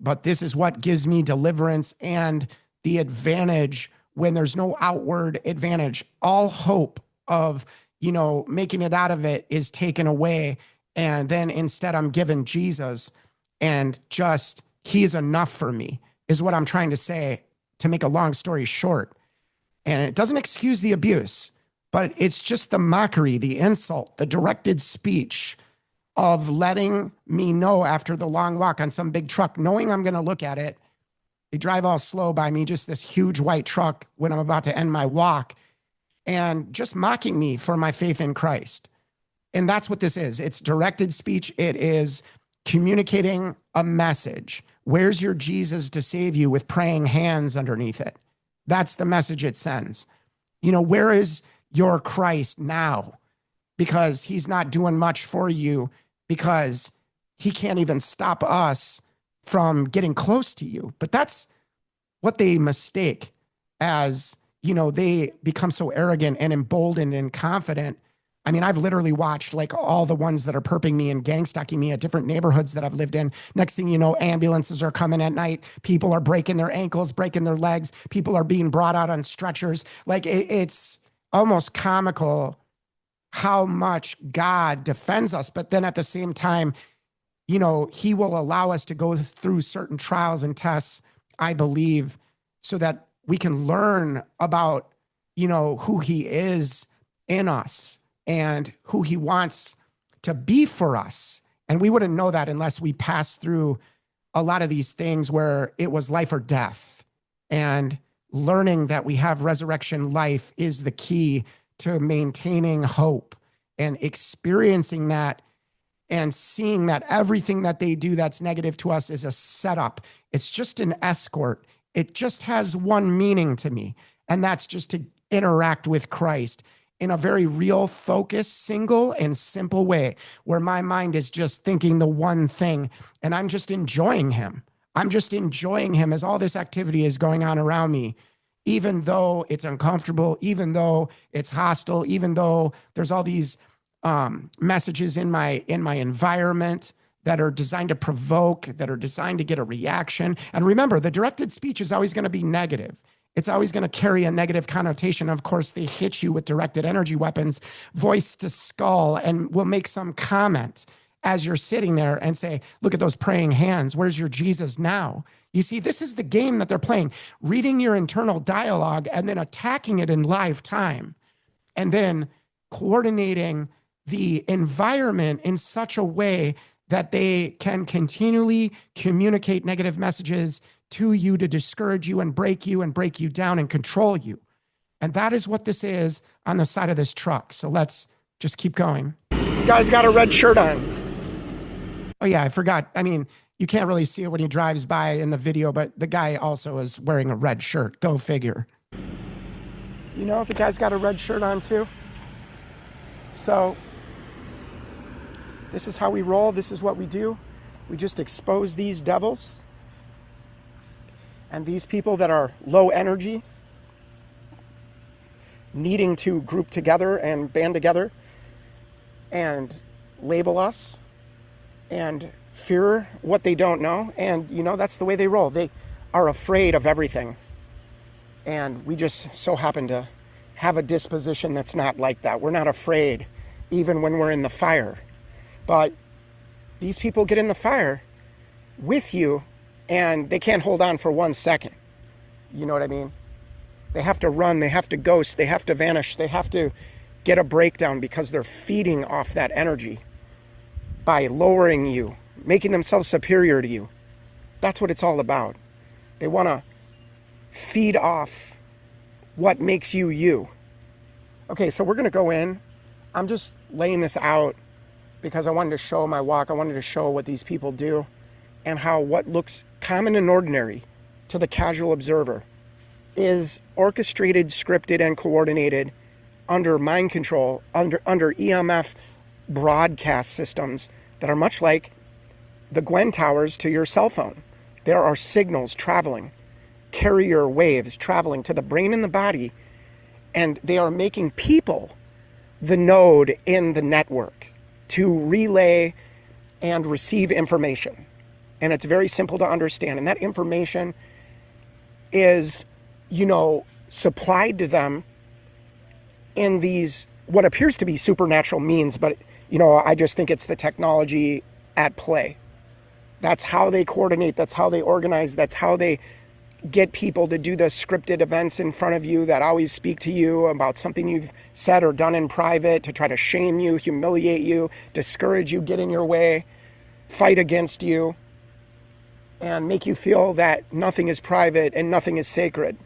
But this is what gives me deliverance and the advantage when there's no outward advantage. All hope of, you know, making it out of it is taken away. And then instead I'm given Jesus, and just, he is enough for me, is what I'm trying to say, to make a long story short. And it doesn't excuse the abuse, but it's just the mockery, the insult, the directed speech of letting me know after the long walk on some big truck, knowing I'm going to look at it. They drive all slow by me, just this huge white truck when I'm about to end my walk, and just mocking me for my faith in Christ. And that's what this is. It's directed speech. It is communicating a message. Where's your Jesus to save you, with praying hands underneath it? That's the message it sends. You know, where is your Christ now? Because he's not doing much for you, because he can't even stop us from getting close to you. But that's what they mistake as, you know, they become so arrogant and emboldened and confident. I mean, I've literally watched like all the ones that are perping me and gang stalking me at different neighborhoods that I've lived in. Next thing you know, ambulances are coming at night. People are breaking their ankles, breaking their legs. People are being brought out on stretchers. Like it's almost comical how much God defends us. But then at the same time, you know, he will allow us to go through certain trials and tests, I believe, so that we can learn about, you know, who he is in us and who he wants to be for us. And we wouldn't know that unless we passed through a lot of these things where it was life or death. And learning that we have resurrection life is the key to maintaining hope and experiencing that and seeing that everything that they do that's negative to us is a setup. It's just an escort. It just has one meaning to me, and that's just to interact with Christ in a very real, focused, single, and simple way, where my mind is just thinking the one thing, and I'm just enjoying him. I'm just enjoying him as all this activity is going on around me, even though it's uncomfortable, even though it's hostile, even though there's all these messages in my environment that are designed to provoke, that are designed to get a reaction. And remember, the directed speech is always going to be negative. It's always going to carry a negative connotation. Of course, they hit you with directed energy weapons, voice to skull, and will make some comment as you're sitting there and say, look at those praying hands. Where's your Jesus now? You see, this is the game that they're playing, reading your internal dialogue and then attacking it in live time, and then coordinating the environment in such a way that they can continually communicate negative messages to you to discourage you and break you down and control you. And that is what this is on the side of this truck. So let's just keep going. You guys got a red shirt on. Oh yeah, I forgot. I mean, you can't really see it when he drives by in the video, but the guy also is wearing a red shirt. Go figure. You know, the guy's got a red shirt on too. So this is how we roll. This is what we do. We just expose these devils and these people that are low energy, needing to group together and band together and label us and fear what they don't know. And, you know, that's the way they roll. They are afraid of everything. And we just so happen to have a disposition that's not like that. We're not afraid, even when we're in the fire. But these people get in the fire with you, and they can't hold on for 1 second. You know what I mean? They have to run, they have to ghost, they have to vanish, they have to get a breakdown because they're feeding off that energy by lowering you, making themselves superior to you. That's what it's all about. They want to feed off what makes you you. Okay, so we're going to go in. I'm just laying this out because I wanted to show my walk. I wanted to show what these people do and how what looks common and ordinary to the casual observer is orchestrated, scripted, and coordinated under mind control, under EMF broadcast systems that are much like the Gwen towers to your cell phone. There are signals traveling, carrier waves traveling to the brain and the body, and they are making people the node in the network to relay and receive information. And it's very simple to understand. And that information is, supplied to them in these, what appears to be supernatural means, but, I just think it's the technology at play. That's how they coordinate. That's how they organize. That's how they get people to do the scripted events in front of you that always speak to you about something you've said or done in private to try to shame you, humiliate you, discourage you, get in your way, fight against you, and make you feel that nothing is private and nothing is sacred.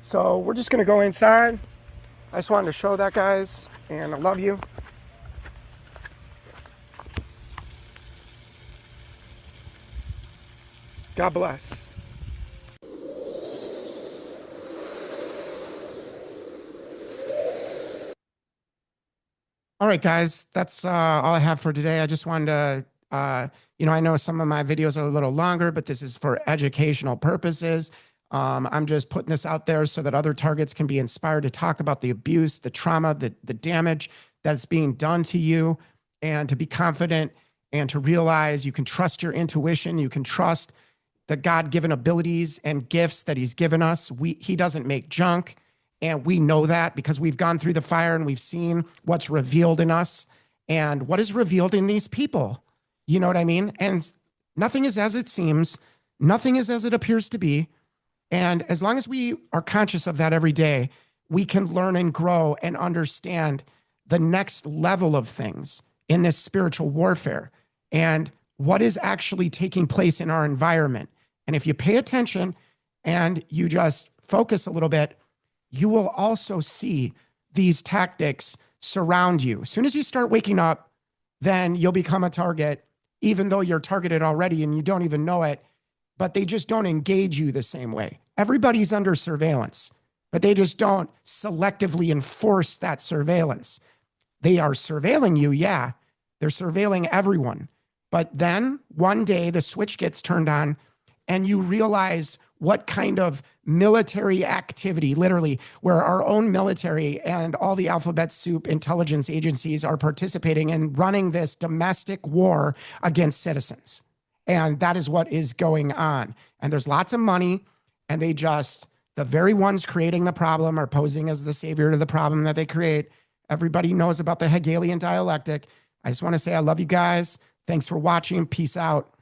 So we're just going to go inside. I just wanted to show that, guys, and I love you. God bless. All right, guys, that's all I have for today. I just wanted to, I know some of my videos are a little longer, but this is for educational purposes. I'm just putting this out there so that other targets can be inspired to talk about the abuse, the trauma, the damage that's being done to you, and to be confident and to realize you can trust your intuition. You can trust the God-given abilities and gifts that he's given us. He doesn't make junk. And we know that because we've gone through the fire and we've seen what's revealed in us and what is revealed in these people. You know what I mean? And nothing is as it seems. Nothing is as it appears to be. And as long as we are conscious of that every day, we can learn and grow and understand the next level of things in this spiritual warfare and what is actually taking place in our environment. And if you pay attention and you just focus a little bit, you will also see these tactics surround you. As soon as you start waking up, then you'll become a target, even though you're targeted already and you don't even know it, but they just don't engage you the same way. Everybody's under surveillance, but they just don't selectively enforce that surveillance. They are surveilling you, yeah. They're surveilling everyone. But then one day the switch gets turned on and you realize what kind of military activity, literally, where our own military and all the alphabet soup intelligence agencies are participating in running this domestic war against citizens. And that is what is going on. And there's lots of money, and the very ones creating the problem are posing as the savior to the problem that they create. Everybody knows about the Hegelian dialectic. I just want to say I love you guys. Thanks for watching. Peace out.